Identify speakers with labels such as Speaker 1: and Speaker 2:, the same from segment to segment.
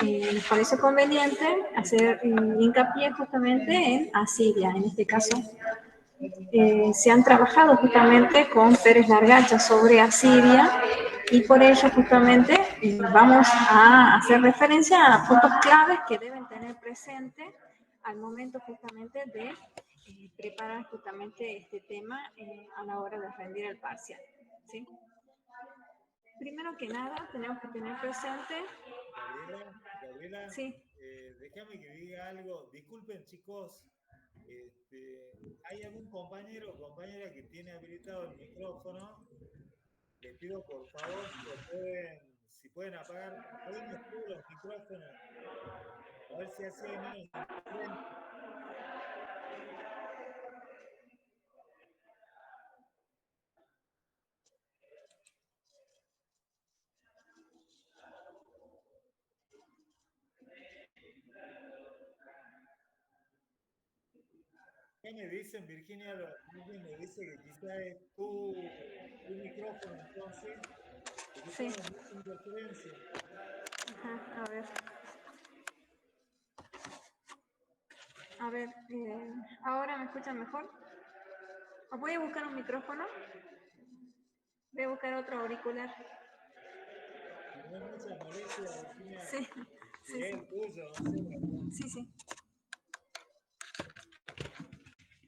Speaker 1: nos parece conveniente hacer hincapié justamente en Asiria. En este caso, se han trabajado justamente con Pérez Largacha sobre Asiria y por ello justamente vamos a hacer referencia a puntos claves que deben tener presente al momento justamente de preparar justamente este tema a la hora de rendir el parcial, ¿sí? Primero que nada, tenemos que tener presente...
Speaker 2: Gabriela,
Speaker 1: Sí.
Speaker 2: déjame que diga algo. Disculpen, chicos, ¿hay algún compañero o compañera que tiene habilitado el micrófono? Les pido por favor si pueden apagar todos los micrófonos, a ver si así hay menos interferencia. ¿Qué me dicen, Virginia? Alguien me dice que quizá es tu micrófono, entonces, porque
Speaker 1: Sí.
Speaker 2: tenemos mucha interferencia.
Speaker 1: Ajá, a ver. A ver, ¿ahora me escuchan mejor? Voy a buscar un micrófono. Voy a buscar otro auricular.
Speaker 2: Si no hay mucha molestia, Virginia,
Speaker 1: Sí,
Speaker 2: si
Speaker 1: sí,
Speaker 2: es
Speaker 1: sí.
Speaker 2: el tuyo, no sé.
Speaker 1: Sí, sí.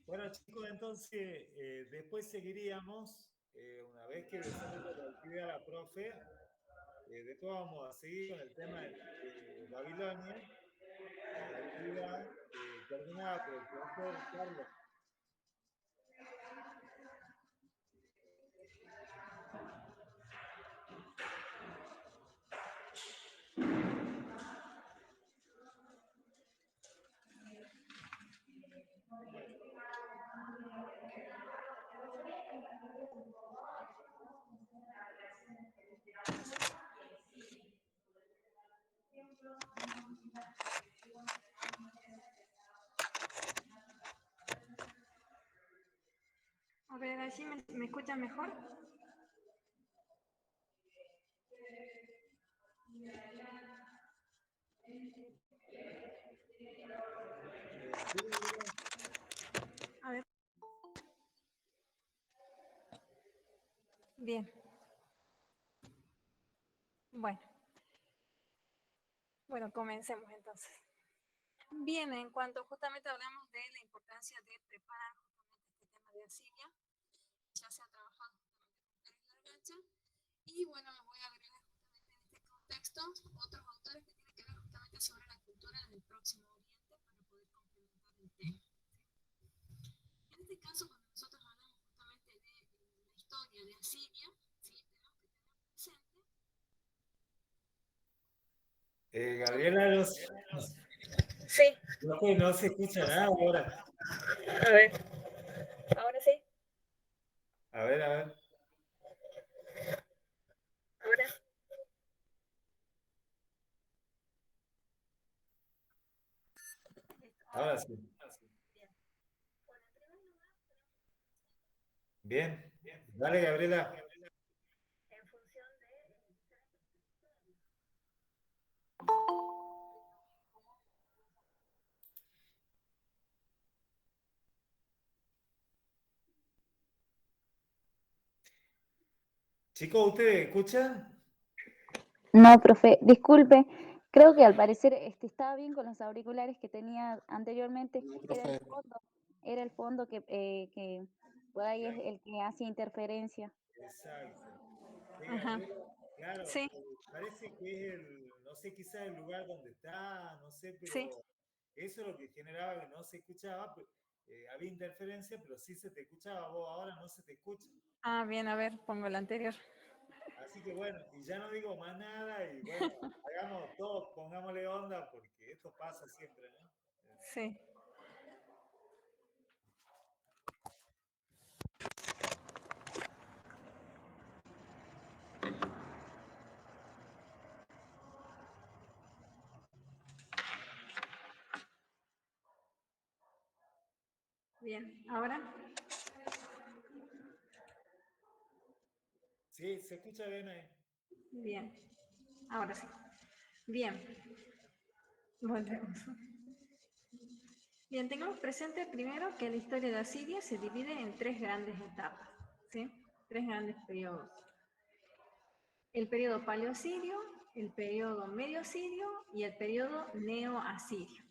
Speaker 2: Bueno, chicos, entonces, después seguiríamos, una vez que desarrolle la actividad la profe, después vamos a seguir con el tema de Babilonia, la actividad coordinada por el profesor Carlos.
Speaker 1: A ver, ¿así me escuchan mejor?
Speaker 2: Sí,
Speaker 1: A ver. Bien. Bueno, comencemos entonces. Bien, en cuanto justamente hablamos de la importancia de preparar justamente este tema de Asiria, ya se ha trabajado justamente con Pérez Largacha, y bueno, me voy a agregar justamente en este contexto otros autores que tienen que ver justamente sobre la cultura del Próximo Oriente para poder complementar el tema. En este caso, cuando nosotros hablamos justamente de la historia de Asiria, ¿sí? Tenemos que tener presente...
Speaker 2: Gabriela,
Speaker 1: Sí.
Speaker 2: no se escucha nada ahora.
Speaker 1: A ver, ahora sí.
Speaker 2: A ver, a ver.
Speaker 1: Ahora.
Speaker 2: Ahora sí. Bien. Dale, Gabriela.
Speaker 1: En función de...
Speaker 2: Chicos, ¿ustedes escuchan?
Speaker 3: No, profe, disculpe, creo que al parecer estaba bien con los auriculares que tenía anteriormente.
Speaker 4: No,
Speaker 3: Era el fondo que por ahí es el que hace interferencia.
Speaker 2: Exacto.
Speaker 1: Ajá.
Speaker 2: Claro,
Speaker 1: Sí,
Speaker 2: parece que es no sé, quizás el lugar donde está, no sé,
Speaker 1: sí.
Speaker 2: pero eso es lo que generaba que no se escuchaba, había interferencia, pero sí se te escuchaba, vos ahora no se te escucha.
Speaker 1: Ah, bien, a ver, pongo el anterior.
Speaker 2: Así que bueno, y ya no digo más nada, y bueno, hagamos todo, pongámosle onda, porque esto pasa siempre, ¿no?
Speaker 1: Sí. Bien, ¿ahora?
Speaker 2: Sí, se escucha bien ahí.
Speaker 1: Bien, ahora sí. Bien. Volvemos. Bien, tengamos presente primero que la historia de Asiria se divide en tres grandes etapas, ¿sí? Tres grandes periodos. El periodo paleoasirio, el periodo medio-asirio y el periodo neo-asirio.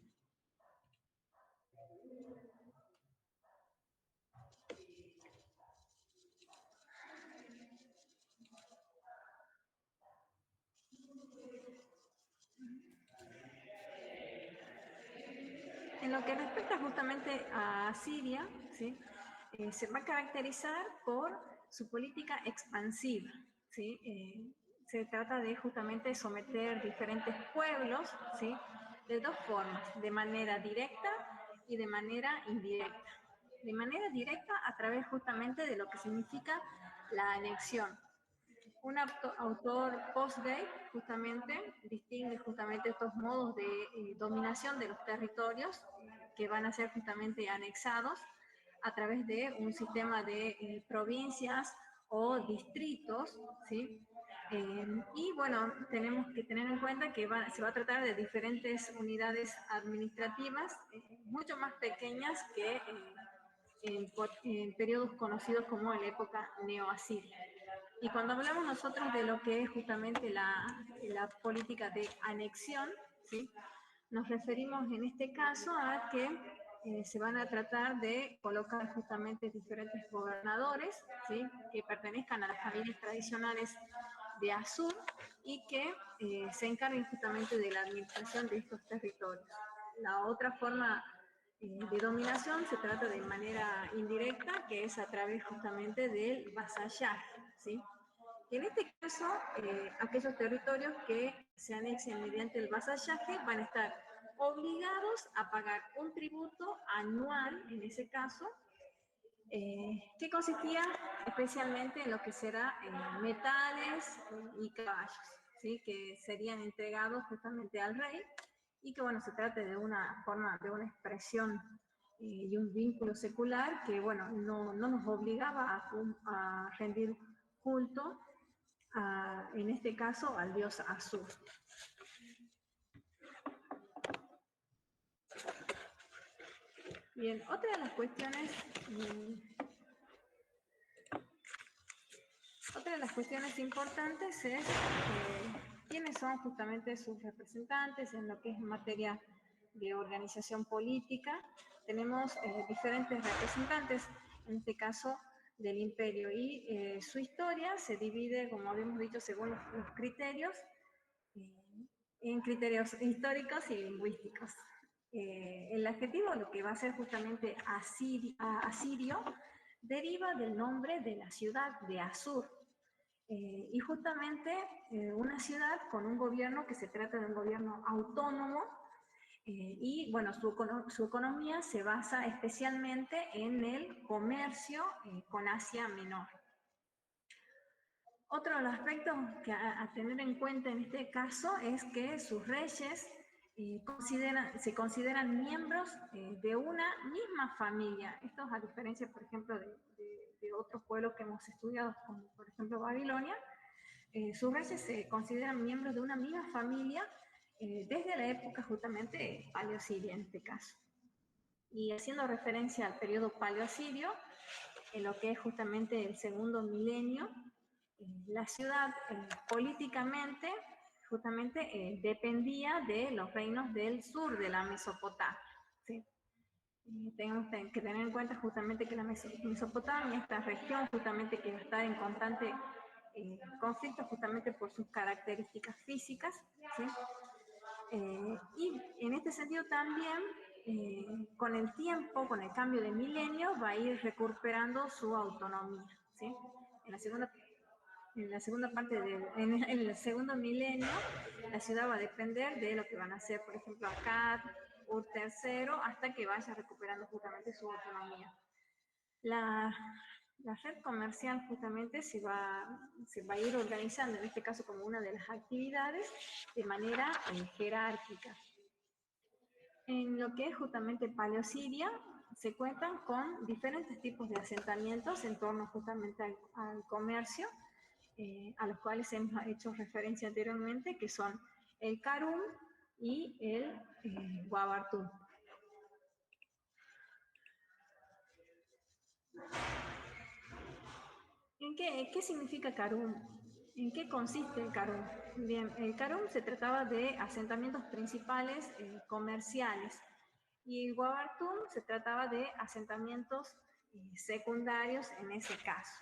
Speaker 1: En lo que respecta justamente a Siria, ¿sí? Se va a caracterizar por su política expansiva, ¿sí? Se trata de justamente someter diferentes pueblos, ¿sí? De dos formas, de manera directa y de manera indirecta. De manera directa a través justamente de lo que significa la anexión. Un autor post-gay justamente distingue justamente estos modos de dominación de los territorios que van a ser justamente anexados a través de un sistema de provincias o distritos, ¿sí? Y bueno, tenemos que tener en cuenta que se va a tratar de diferentes unidades administrativas mucho más pequeñas que en periodos conocidos como la época neoasiria. Y cuando hablamos nosotros de lo que es justamente la política de anexión, ¿sí? Nos referimos en este caso a que se van a tratar de colocar justamente diferentes gobernadores, ¿sí? Que pertenezcan a las familias tradicionales de Asur y que se encarguen justamente de la administración de estos territorios. La otra forma de dominación se trata de manera indirecta, que es a través justamente del vasallaje, ¿sí? En este caso, aquellos territorios que se anexen mediante el vasallaje van a estar obligados a pagar un tributo anual, en ese caso, que consistía especialmente en lo que será metales y caballos, ¿sí? Que serían entregados justamente al rey y que, bueno, se trata de una forma, de una expresión y un vínculo secular que, bueno, no nos obligaba a rendir culto, en este caso, al dios Asur. Bien, otra de las cuestiones importantes es quiénes son justamente sus representantes en lo que es materia de organización política. Tenemos diferentes representantes, en este caso del imperio, y su historia se divide, como habíamos dicho, según los criterios, en criterios históricos y lingüísticos. El adjetivo, lo que va a ser justamente asirio, deriva del nombre de la ciudad de Asur. Y justamente una ciudad con un gobierno que se trata de un gobierno autónomo, y bueno, su economía se basa especialmente en el comercio con Asia Menor. Otro de los aspectos que a tener en cuenta en este caso es que sus reyes se consideran miembros de una misma familia. Esto es a diferencia, por ejemplo, de otros pueblos que hemos estudiado, como por ejemplo Babilonia. Sus reyes se consideran miembros de una misma familia desde la época justamente paleosiria en este caso. Y haciendo referencia al periodo paleosirio, en lo que es justamente el segundo milenio, la ciudad políticamente justamente dependía de los reinos del sur de la Mesopotamia, ¿sí? Tenemos que tener en cuenta justamente que la Mesopotamia, esta región justamente que está en constante conflicto justamente por sus características físicas, ¿sí? Y en este sentido también, con el tiempo, con el cambio de milenio, va a ir recuperando su autonomía, ¿sí? En la segunda parte, en el segundo milenio, la ciudad va a depender de lo que van a hacer, por ejemplo, Akkad, Ur III, hasta que vaya recuperando justamente su autonomía. La red comercial justamente se va a ir organizando, en este caso como una de las actividades, de manera jerárquica. En lo que es justamente Paleosiria, se cuentan con diferentes tipos de asentamientos en torno justamente al comercio, a los cuales hemos hecho referencia anteriormente, que son el Karun, y el Guabartún. ¿Qué significa Carum? ¿En qué consiste el Carum? Bien, el Carum se trataba de asentamientos principales comerciales y el Guabartún se trataba de asentamientos secundarios en ese caso.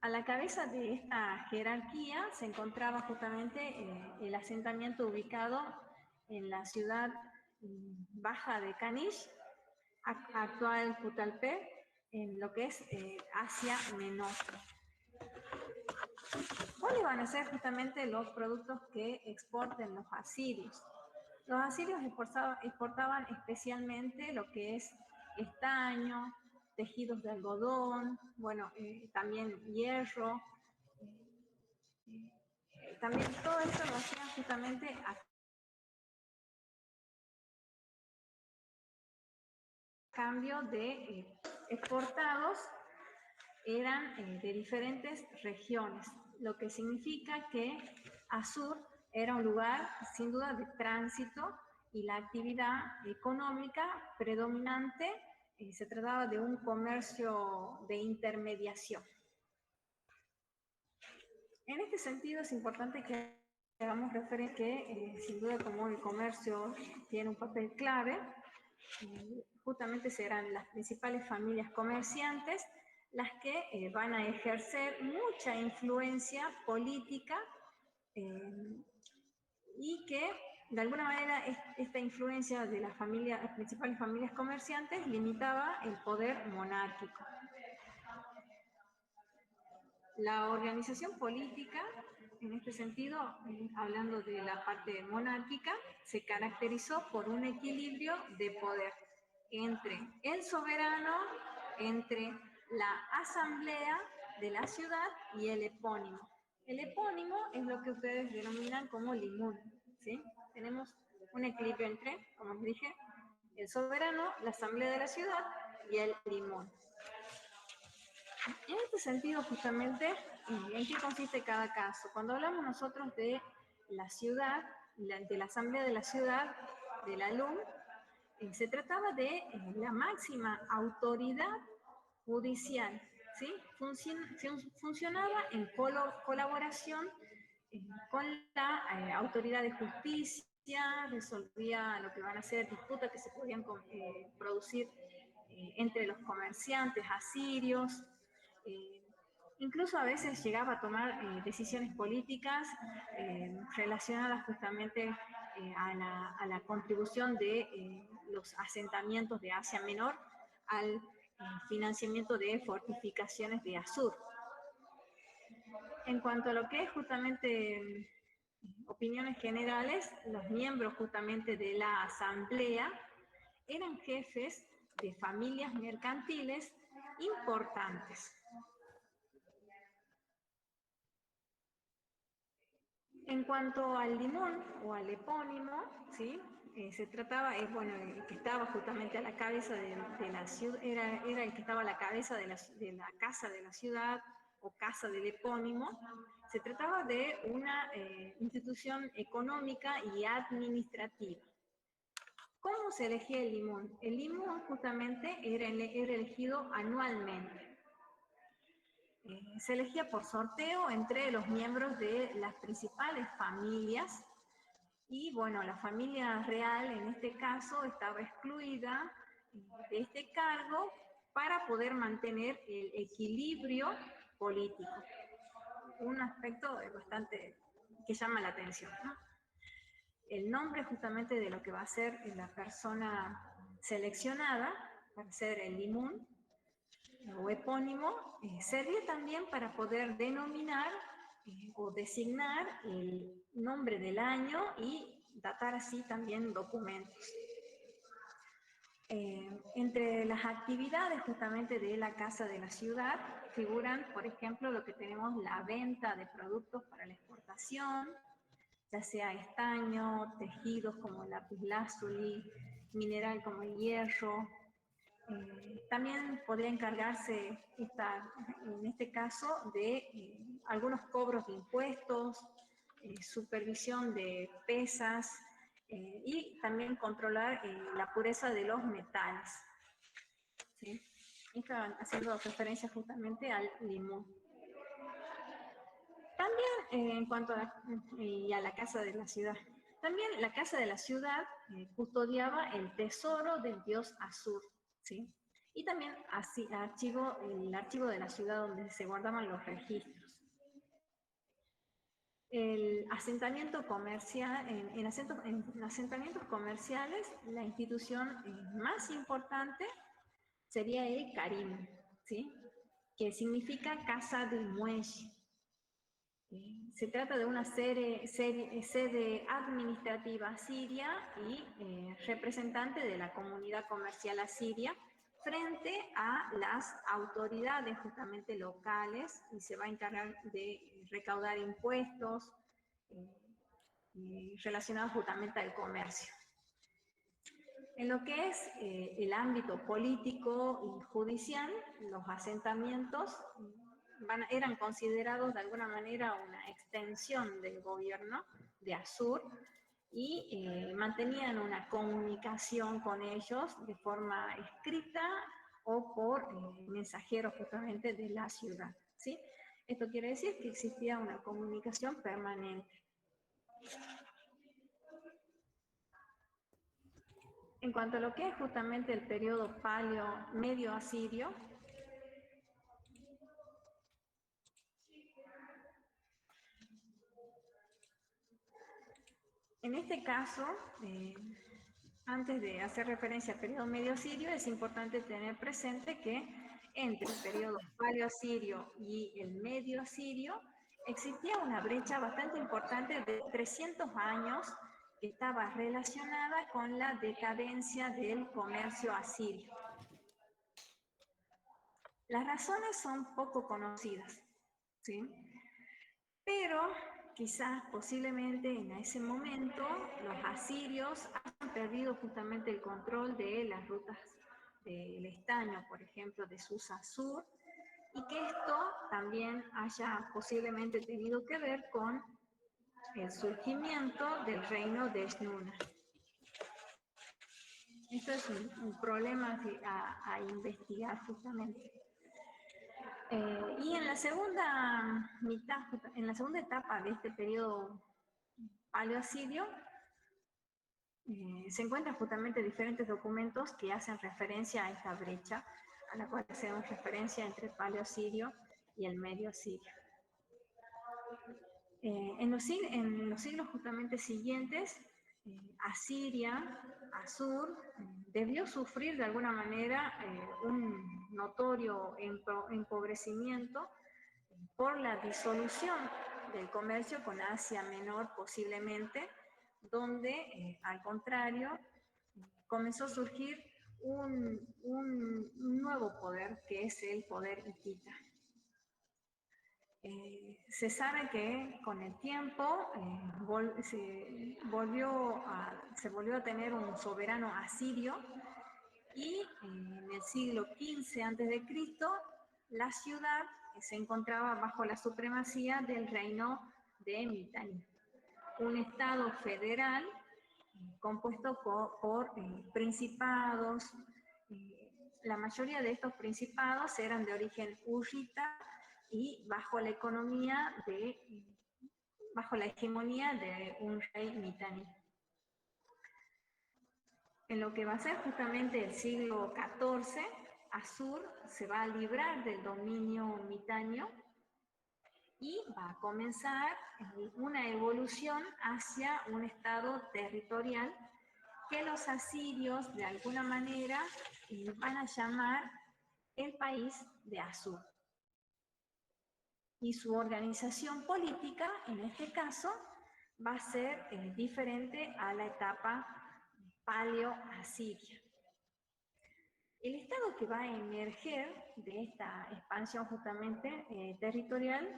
Speaker 1: A la cabeza de esta jerarquía se encontraba justamente el asentamiento ubicado en la ciudad baja de Kanish, actual Putalpé, en lo que es Asia Menor. ¿Cuáles van a ser justamente los productos que exporten los asirios? Los asirios exportaban especialmente lo que es estaño, tejidos de algodón, bueno, también hierro, también todo eso lo hacían justamente a cambio de exportados, eran de diferentes regiones, lo que significa que Assur era un lugar sin duda de tránsito y la actividad económica predominante se trataba de un comercio de intermediación. En este sentido es importante que hagamos referencia que sin duda como el comercio tiene un papel clave, justamente serán las principales familias comerciantes las que van a ejercer mucha influencia política y que de alguna manera esta influencia de las principales familias comerciantes limitaba el poder monárquico. La organización política, en este sentido, hablando de la parte monárquica, se caracterizó por un equilibrio de poder entre el soberano, entre la asamblea de la ciudad y el epónimo. El epónimo es lo que ustedes denominan como limón, ¿sí? Tenemos un equilibrio entre, como les dije, el soberano, la asamblea de la ciudad y el limón. En este sentido, justamente, ¿en qué consiste cada caso? Cuando hablamos nosotros de la ciudad, de la asamblea de la ciudad, de la LUM, se trataba de la máxima autoridad judicial, ¿sí? Funcionaba en colaboración con la autoridad de justicia, resolvía lo que van a ser disputas que se podían producir entre los comerciantes asirios, incluso a veces llegaba a tomar decisiones políticas relacionadas justamente a la contribución de los asentamientos de Asia Menor al financiamiento de fortificaciones de Assur. En cuanto a lo que es justamente opiniones generales, los miembros justamente de la asamblea eran jefes de familias mercantiles importantes. En cuanto al limón o al epónimo, ¿sí? Se trataba, bueno, el que estaba justamente a la cabeza de la ciudad, era el que estaba a la cabeza de la casa de la ciudad o casa del epónimo. Se trataba de una institución económica y administrativa. ¿Cómo se elegía el limón? El limón justamente era elegido anualmente. Se elegía por sorteo entre los miembros de las principales familias y bueno, la familia real en este caso estaba excluida de este cargo para poder mantener el equilibrio político. Un aspecto bastante que llama la atención, ¿no? El nombre justamente de lo que va a ser la persona seleccionada para ser el limón o epónimo, servía también para poder denominar o designar el nombre del año y datar así también documentos. Entre las actividades justamente de la Casa de la Ciudad figuran, por ejemplo, lo que tenemos la venta de productos para la exportación, ya sea estaño, tejidos como el lapislázuli, mineral como el hierro. También podría encargarse en este caso de algunos cobros de impuestos, supervisión de pesas y también controlar la pureza de los metales. ¿Sí? Esto haciendo referencia justamente al limón. También en cuanto a la casa de la ciudad. También la casa de la ciudad custodiaba el tesoro del dios Asur, ¿sí? Y también el archivo de la ciudad donde se guardaban los registros. El asentamiento comercial, en asentamientos comerciales, la institución más importante sería el Karim, ¿sí? Que significa casa del muelle. Se trata de una sede administrativa asiria y representante de la comunidad comercial asiria frente a las autoridades justamente locales, y se va a encargar de recaudar impuestos relacionados justamente al comercio. En lo que es el ámbito político y judicial, los asentamientos eran considerados de alguna manera una extensión del gobierno de Asur y mantenían una comunicación con ellos de forma escrita o por mensajeros justamente de la ciudad, ¿sí? Esto quiere decir que existía una comunicación permanente. En cuanto a lo que es justamente el periodo paleo medio asirio, en este caso, antes de hacer referencia al periodo medio asirio, es importante tener presente que entre el periodo paleo asirio y el medio asirio existía una brecha bastante importante de 300 años que estaba relacionada con la decadencia del comercio asirio. Las razones son poco conocidas, ¿sí? Pero quizás posiblemente en ese momento los asirios han perdido justamente el control de las rutas del estaño, por ejemplo, de Susa Sur, y que esto también haya posiblemente tenido que ver con el surgimiento del reino de Esnuna. Esto es un problema a investigar justamente. Y en la segunda mitad, en la segunda etapa de este periodo paleoasirio, se encuentran justamente diferentes documentos que hacen referencia a esta brecha, a la cual hacemos referencia entre el paleoasirio y el medio asirio. En los siglos justamente siguientes, Asiria, Asur, debió sufrir de alguna manera un notorio empobrecimiento por la disolución del comercio con Asia Menor posiblemente, donde al contrario comenzó a surgir un nuevo poder que es el poder hitita. Se sabe que con el tiempo se volvió a tener un soberano asirio y en el siglo XV a.C. la ciudad se encontraba bajo la supremacía del reino de Mitanni, un estado federal compuesto por principados. La mayoría de estos principados eran de origen hurrita y bajo la hegemonía de un rey Mitanni. En lo que va a ser justamente el siglo XIV, Asur se va a librar del dominio mitanio y va a comenzar una evolución hacia un estado territorial que los asirios de alguna manera van a llamar el país de Asur. Y su organización política, en este caso, va a ser diferente a la etapa paleo-asiria. El estado que va a emerger de esta expansión justamente territorial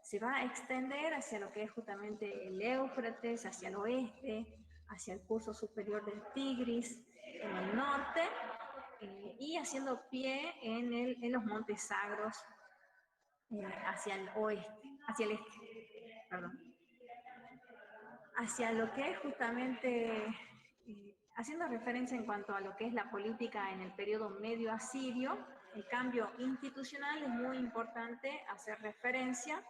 Speaker 1: se va a extender hacia lo que es justamente el Éufrates, hacia el oeste, hacia el curso superior del Tigris, en el norte, y haciendo pie en los montes sagros hacia el oeste, hacia el este, perdón. hacia lo que es justamente, haciendo referencia en cuanto a lo que es la política en el periodo medio asirio, el cambio institucional es muy importante hacer referencia,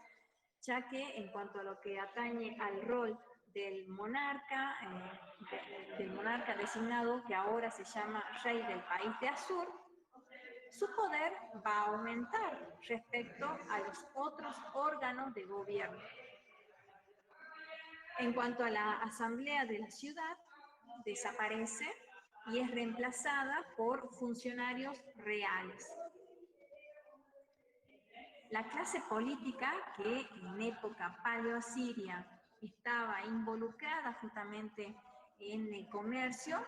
Speaker 1: ya que en cuanto a lo que atañe al rol del monarca designado, que ahora se llama rey del país de Asur, su poder va a aumentar respecto a los otros órganos de gobierno. En cuanto a la asamblea de la ciudad, desaparece y es reemplazada por funcionarios reales. La clase política, que en época paleoasiria estaba involucrada justamente en el comercio,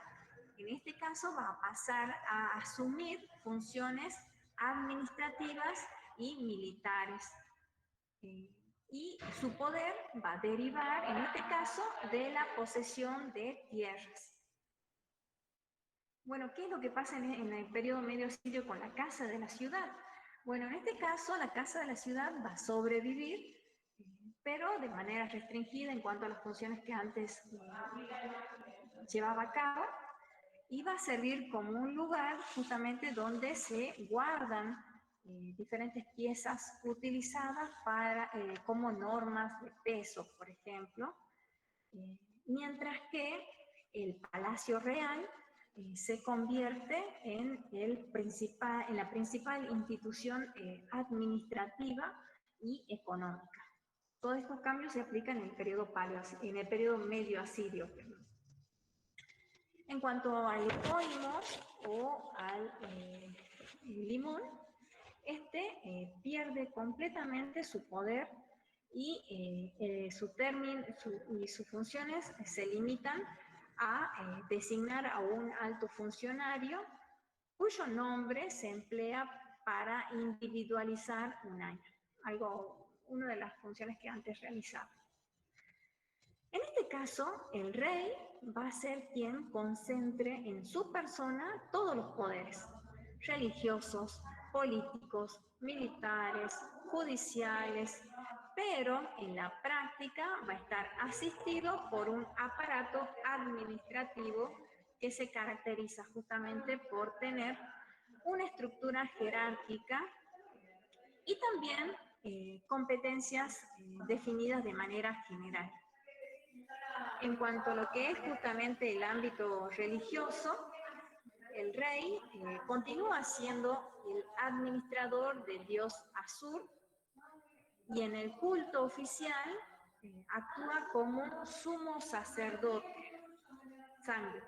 Speaker 1: en este caso va a pasar a asumir funciones administrativas y militares. Y su poder va a derivar, en este caso, de la posesión de tierras. Bueno, ¿qué es lo que pasa en el periodo medio asirio con la casa de la ciudad? Bueno, en este caso, la casa de la ciudad va a sobrevivir, pero de manera restringida en cuanto a las funciones que antes llevaba a cabo, y va a servir como un lugar justamente donde se guardan diferentes piezas utilizadas para, como normas de peso, por ejemplo, mientras que el Palacio Real se convierte en la principal institución administrativa y económica. Todos estos cambios se aplican en el periodo medio asirio. En cuanto al epónimo o al limón, este pierde completamente su poder y sus funciones se limitan a designar a un alto funcionario cuyo nombre se emplea para individualizar un año, una de las funciones que antes realizaba. En este caso, el rey va a ser quien concentre en su persona todos los poderes, religiosos, políticos, militares, judiciales, pero en la práctica va a estar asistido por un aparato administrativo que se caracteriza justamente por tener una estructura jerárquica y también competencias definidas de manera general. En cuanto a lo que es justamente el ámbito religioso, el rey continúa siendo el administrador del dios Asur y en el culto oficial actúa como sumo sacerdote, Sangu.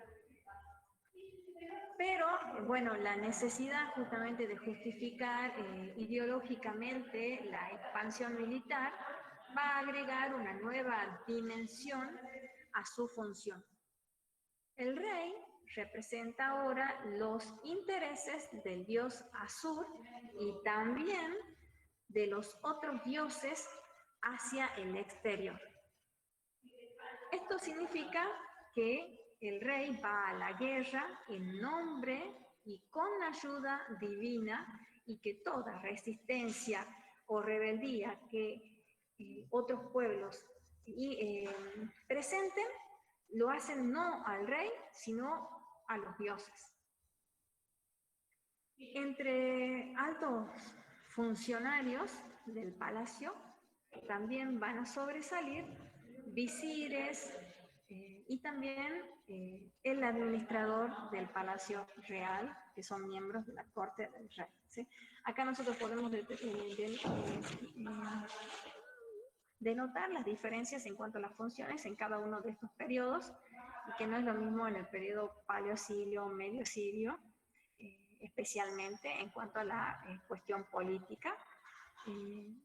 Speaker 1: Pero, bueno, la necesidad justamente de justificar ideológicamente la expansión militar va a agregar una nueva dimensión a su función. El rey representa ahora los intereses del dios Asur y también de los otros dioses hacia el exterior. Esto significa que el rey va a la guerra en nombre y con ayuda divina y que toda resistencia o rebeldía que otros pueblos presenten, lo hacen no al rey, sino a los dioses. Entre altos funcionarios del palacio también van a sobresalir visires y también el administrador del Palacio Real, que son miembros de la corte del rey, ¿sí? Acá nosotros podemos denotar las diferencias en cuanto a las funciones en cada uno de estos periodos, y que no es lo mismo en el periodo paleosirio, medio sirio, especialmente en cuanto a la cuestión política,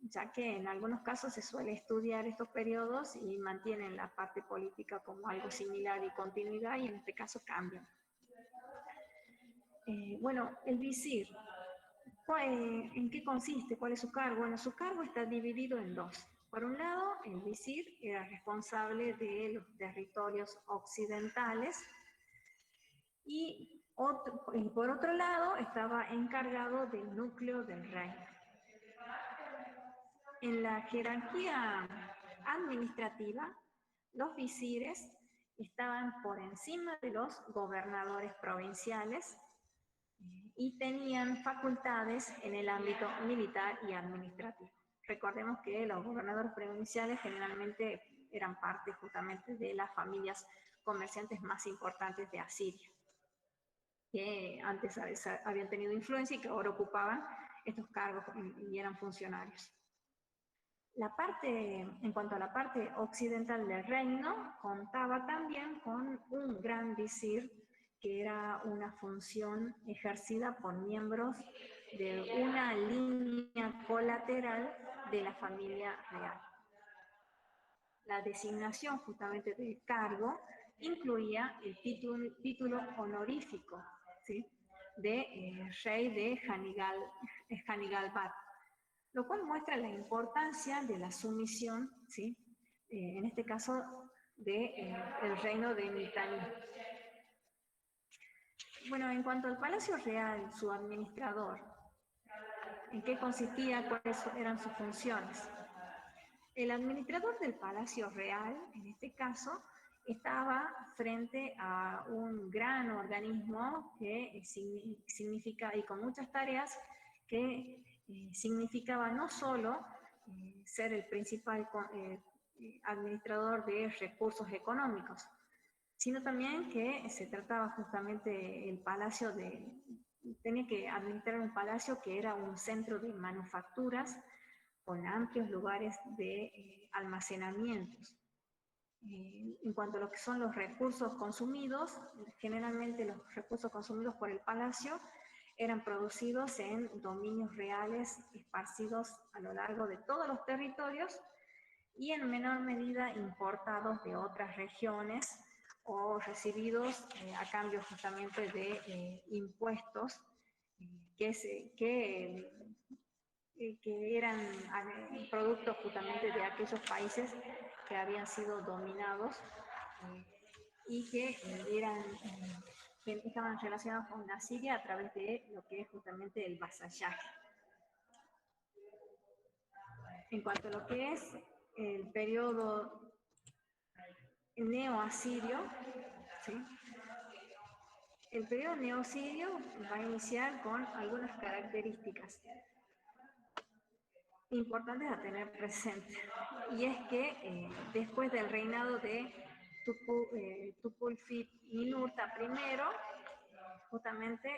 Speaker 1: ya que en algunos casos se suele estudiar estos periodos y mantienen la parte política como algo similar y continuidad, y en este caso cambian. Bueno, el visir, ¿en qué consiste? ¿Cuál es su cargo? Bueno, su cargo está dividido en dos. Por un lado, el visir era responsable de los territorios occidentales y por otro lado estaba encargado del núcleo del reino. En la jerarquía administrativa, los visires estaban por encima de los gobernadores provinciales y tenían facultades en el ámbito militar y administrativo. Recordemos que los gobernadores provinciales generalmente eran parte justamente de las familias comerciantes más importantes de Asiria, que antes habían tenido influencia y que ahora ocupaban estos cargos y eran funcionarios. En cuanto a la parte occidental del reino, contaba también con un gran visir, que era una función ejercida por miembros de una línea colateral de la familia real. La designación justamente del cargo incluía el título honorífico, ¿sí?, de rey de Hanigalbat, lo cual muestra la importancia de la sumisión, ¿sí?, en este caso del reino de Mitanni. Bueno, en cuanto al Palacio Real, su administrador, ¿en qué consistía? ¿Cuáles eran sus funciones? El administrador del Palacio Real, en este caso, estaba frente a un gran organismo que significa, y con muchas tareas, que significaba no solo ser el principal administrador de recursos económicos, sino también que se trataba justamente el palacio tenía que administrar un palacio que era un centro de manufacturas con amplios lugares de almacenamientos. En cuanto a lo que son los recursos consumidos, generalmente los recursos consumidos por el palacio eran producidos en dominios reales esparcidos a lo largo de todos los territorios y en menor medida importados de otras regiones o recibidos a cambio justamente de impuestos que eran productos justamente de aquellos países que habían sido dominados y que estaban relacionados con la Siria a través de lo que es justamente el vasallaje. En cuanto a lo que es el periodo neo-asirio, ¿sí?, el periodo neo-asirio va a iniciar con algunas características importantes a tener presente, y es que después del reinado de Tupulfi-Ninurta I, justamente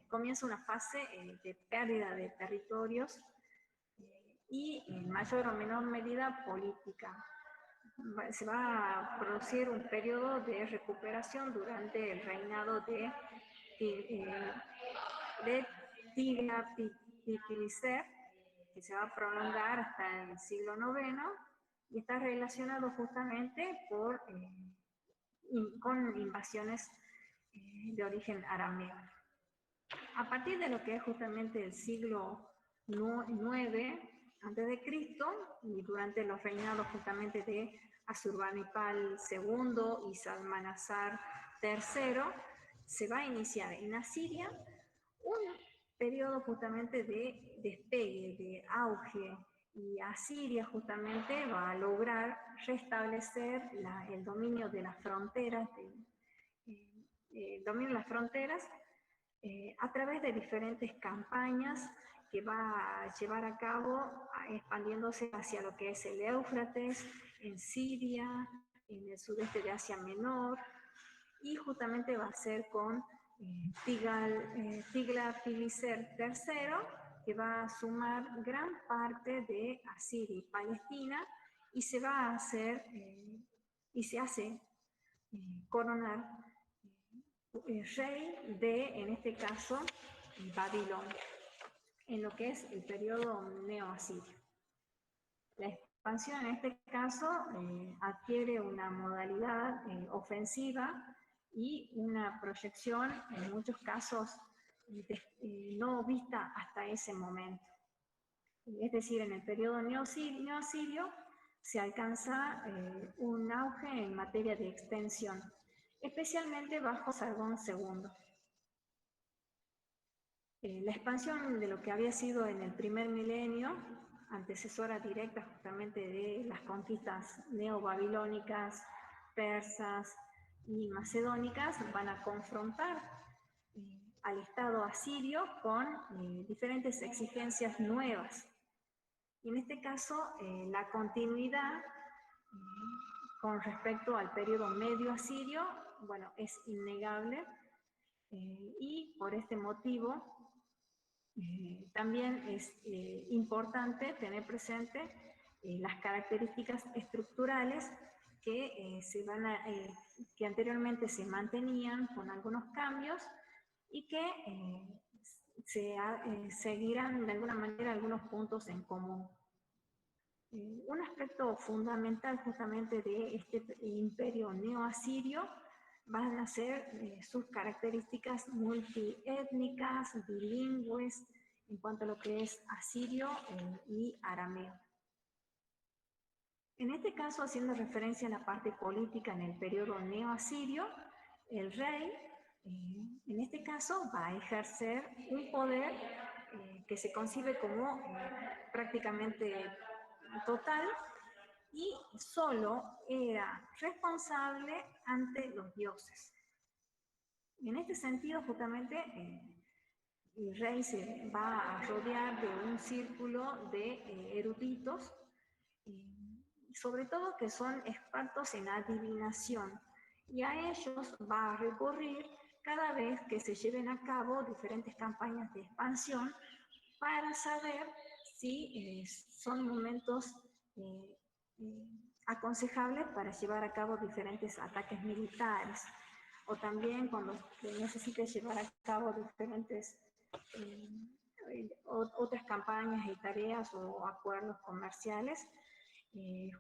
Speaker 1: comienza una fase de pérdida de territorios y en mayor o menor medida política. Se va a producir un periodo de recuperación durante el reinado de Tiglat-Pileser, que se va a prolongar hasta el siglo IX y está relacionado justamente con invasiones de origen arameo. A partir de lo que es justamente el siglo IX a.C., y durante los reinados justamente de Asurbanipal II y Salmanasar III, se va a iniciar en Asiria un periodo justamente de despegue, de auge, y Asiria justamente va a lograr restablecer el dominio de las fronteras, a través de diferentes campañas que va a llevar a cabo, expandiéndose hacia lo que es el Éufrates, en Siria, en el sudeste de Asia Menor, y justamente va a ser con Tiglat-Pileser III, que va a sumar gran parte de Asiria y Palestina, y se va a hacer, y se hace coronar rey de, en este caso, Babilonia, en lo que es el periodo neo-asirio. La expansión en este caso adquiere una modalidad ofensiva y una proyección en muchos casos no vista hasta ese momento. Es decir, en el periodo neo-asirio se alcanza un auge en materia de extensión, especialmente bajo Sargón II. La expansión de lo que había sido en el primer milenio, antecesora directa justamente de las conquistas neobabilónicas persas y macedónicas van a confrontar al Estado asirio con diferentes exigencias nuevas. Y en este caso, la continuidad con respecto al periodo medio asirio, bueno, es innegable, y por este motivo también es importante tener presente las características estructurales que, que anteriormente se mantenían con algunos cambios y que seguirán de alguna manera algunos puntos en común. Un aspecto fundamental justamente de este imperio neoasirio van a ser sus características multiétnicas, bilingües, en cuanto a lo que es asirio y arameo. En este caso, haciendo referencia a la parte política en el periodo neoasirio, el rey, en este caso, va a ejercer un poder que se concibe como prácticamente total, y solo era responsable ante los dioses. En este sentido, justamente, el rey se va a rodear de un círculo de eruditos, sobre todo que son expertos en adivinación, y a ellos va a recurrir cada vez que se lleven a cabo diferentes campañas de expansión para saber si son momentos aconsejables para llevar a cabo diferentes ataques militares, o también cuando se necesite llevar a cabo diferentes otras campañas y tareas o acuerdos comerciales.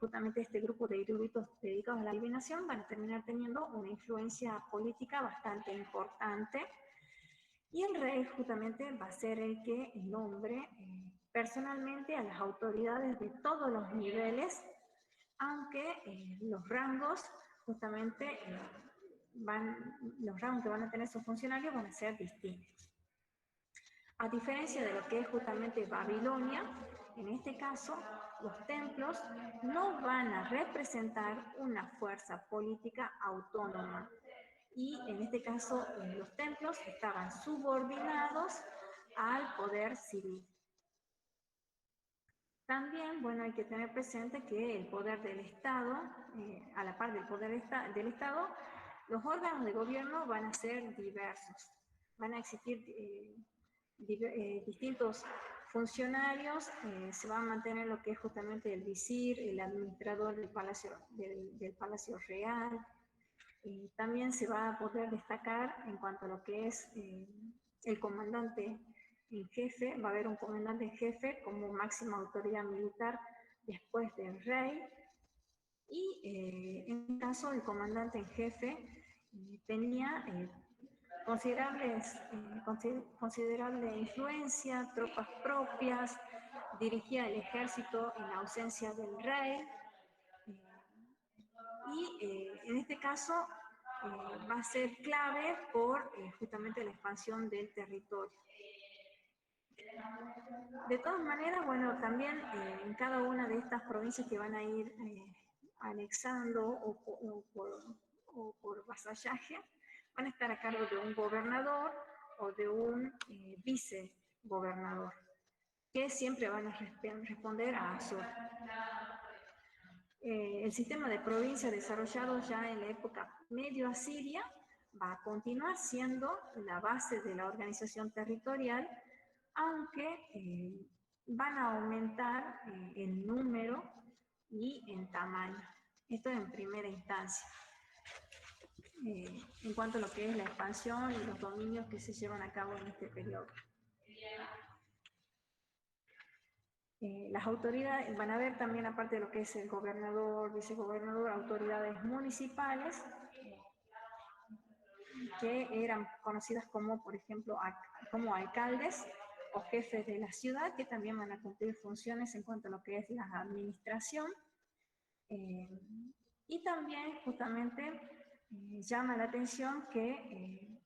Speaker 1: Justamente este grupo de eruditos dedicados a la adivinación van a terminar teniendo una influencia política bastante importante, y el rey justamente va a ser el que nombre personalmente a las autoridades de todos los niveles, aunque los rangos justamente los rangos que van a tener sus funcionarios van a ser distintos. A diferencia de lo que es justamente Babilonia, en este caso, los templos no van a representar una fuerza política autónoma. Y en este caso, los templos estaban subordinados al poder civil. También, bueno, hay que tener presente que el poder del Estado, a la par del poder del Estado, los órganos de gobierno van a ser diversos. Van a existir distintos funcionarios, se va a mantener lo que es justamente el visir, el administrador del Palacio Real. También se va a poder destacar en cuanto a lo que es el comandante en jefe. Va a haber un comandante en jefe como máxima autoridad militar después del rey, y en este caso el comandante en jefe tenía considerable influencia, tropas propias, dirigía el ejército en ausencia del rey, y en este caso va a ser clave por justamente la expansión del territorio. De todas maneras, bueno, también en cada una de estas provincias que van a ir anexando o por vasallaje, van a estar a cargo de un gobernador o de un vicegobernador, que siempre van a responder a Asur. El sistema de provincia desarrollado ya en la época medio asiria va a continuar siendo la base de la organización territorial, aunque van a aumentar en número y en tamaño. Esto en primera instancia. En cuanto a lo que es la expansión y los dominios que se llevan a cabo en este periodo. Las autoridades, van a ver también, aparte de lo que es el gobernador, vicegobernador, autoridades municipales, que eran conocidas como, por ejemplo, como alcaldes o jefes de la ciudad, que también van a cumplir funciones en cuanto a lo que es la administración. Y también, justamente, llama la atención que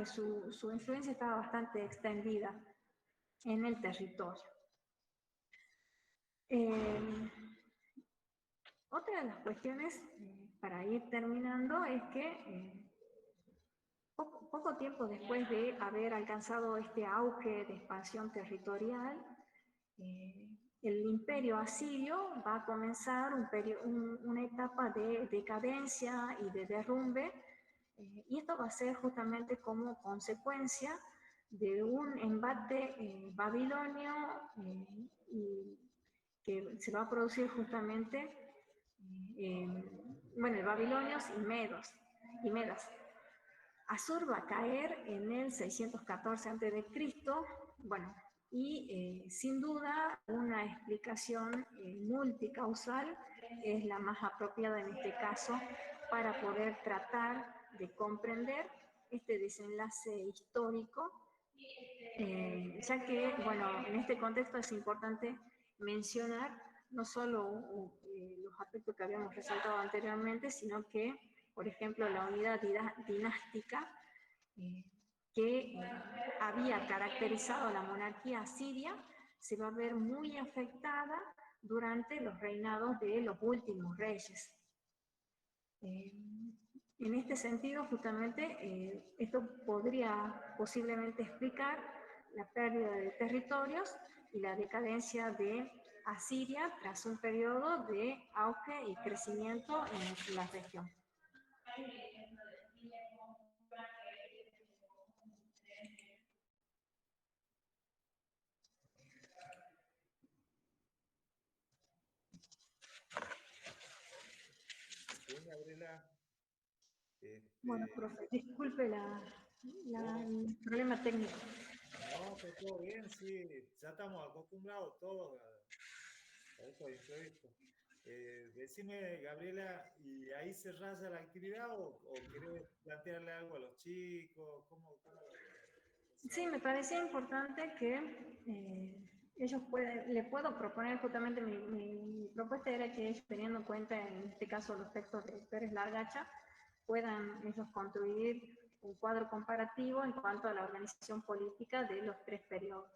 Speaker 1: su influencia estaba bastante extendida en el territorio. Otra de las cuestiones para ir terminando, es que poco tiempo después de haber alcanzado este auge de expansión territorial, el imperio asirio va a comenzar una etapa de decadencia y de derrumbe, y esto va a ser justamente como consecuencia de un embate babilonio y que se va a producir justamente bueno, babilonios y medas. Assur va a caer en el 614 a.C., bueno, y sin duda una explicación multicausal es la más apropiada en este caso para poder tratar de comprender este desenlace histórico, ya que, bueno, en este contexto es importante mencionar no solo los aspectos que habíamos resaltado anteriormente, sino que, por ejemplo, la unidad dinástica eh, que había caracterizado a la monarquía asiria se va a ver muy afectada durante los reinados de los últimos reyes. En este sentido, justamente, esto podría posiblemente explicar la pérdida de territorios y la decadencia de Asiria tras un periodo de auge y crecimiento en la región.
Speaker 2: Bien, Gabriela.
Speaker 1: Bueno, profe, disculpe el problema técnico.
Speaker 2: No, está todo bien, sí. Ya estamos acostumbrados todos a estos imprevistos. Decime, Gabriela, ¿y ahí se raya la actividad o querés plantearle algo a los chicos? ¿Cómo
Speaker 1: Sí, me parecía importante que le puedo proponer justamente mi propuesta era que ellos, teniendo en cuenta en este caso los textos de Pérez Largacha, puedan ellos construir un cuadro comparativo en cuanto a la organización política de los tres periodos.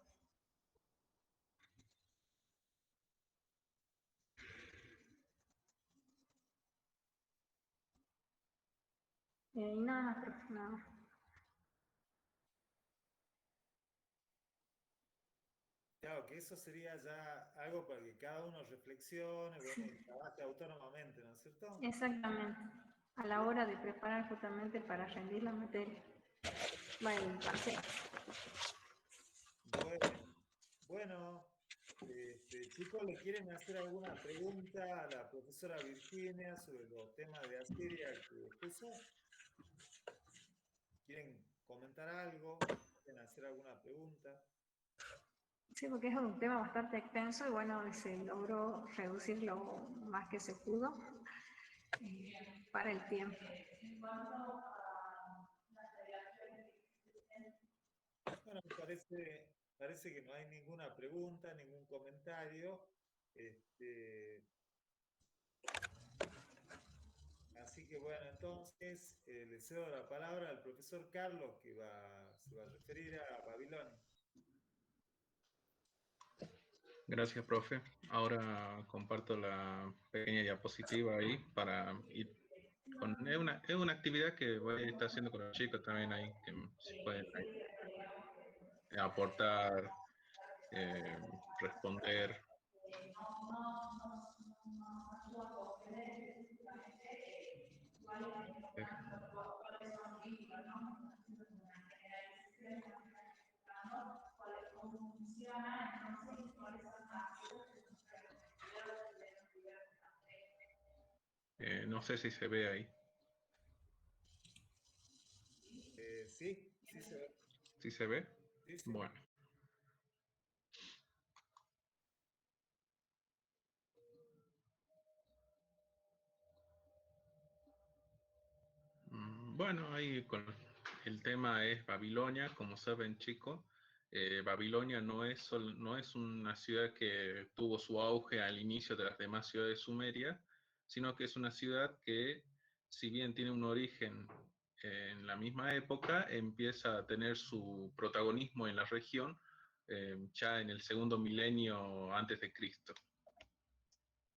Speaker 1: Y nada más, profe, nada más.
Speaker 2: Claro, que eso sería ya algo para que cada uno reflexione, bueno, y trabaje autónomamente, ¿no es cierto?
Speaker 1: Exactamente, a la hora de preparar justamente para rendir la materia. Bueno, el parcial.
Speaker 2: Bueno, chicos, ¿le quieren hacer alguna pregunta a la profesora Virginia sobre los temas de Asiria que expuso? ¿Quieren comentar algo? ¿Quieren hacer alguna pregunta?
Speaker 1: Sí, porque es un tema bastante extenso y bueno, se logró reducir lo más que se pudo para el tiempo.
Speaker 2: Bueno, me parece que no hay ninguna pregunta, ningún comentario. Así que bueno, entonces le cedo la palabra al profesor Carlos que se va a referir a Babilonia.
Speaker 4: Gracias, profe. Ahora comparto la pequeña diapositiva ahí para ir con... Es una actividad que voy a estar haciendo con los chicos también ahí, que si pueden ahí, aportar, eh, responder. No sé si se ve ahí.
Speaker 2: Sí, sí se ve.
Speaker 4: ¿Sí se ve?
Speaker 2: Sí, sí.
Speaker 4: Bueno. Bueno, ahí el tema es Babilonia, como saben chicos, Babilonia no es una ciudad que tuvo su auge al inicio de las demás ciudades sumerias, sino que es una ciudad que, si bien tiene un origen en la misma época, empieza a tener su protagonismo en la región ya en el segundo milenio antes de Cristo.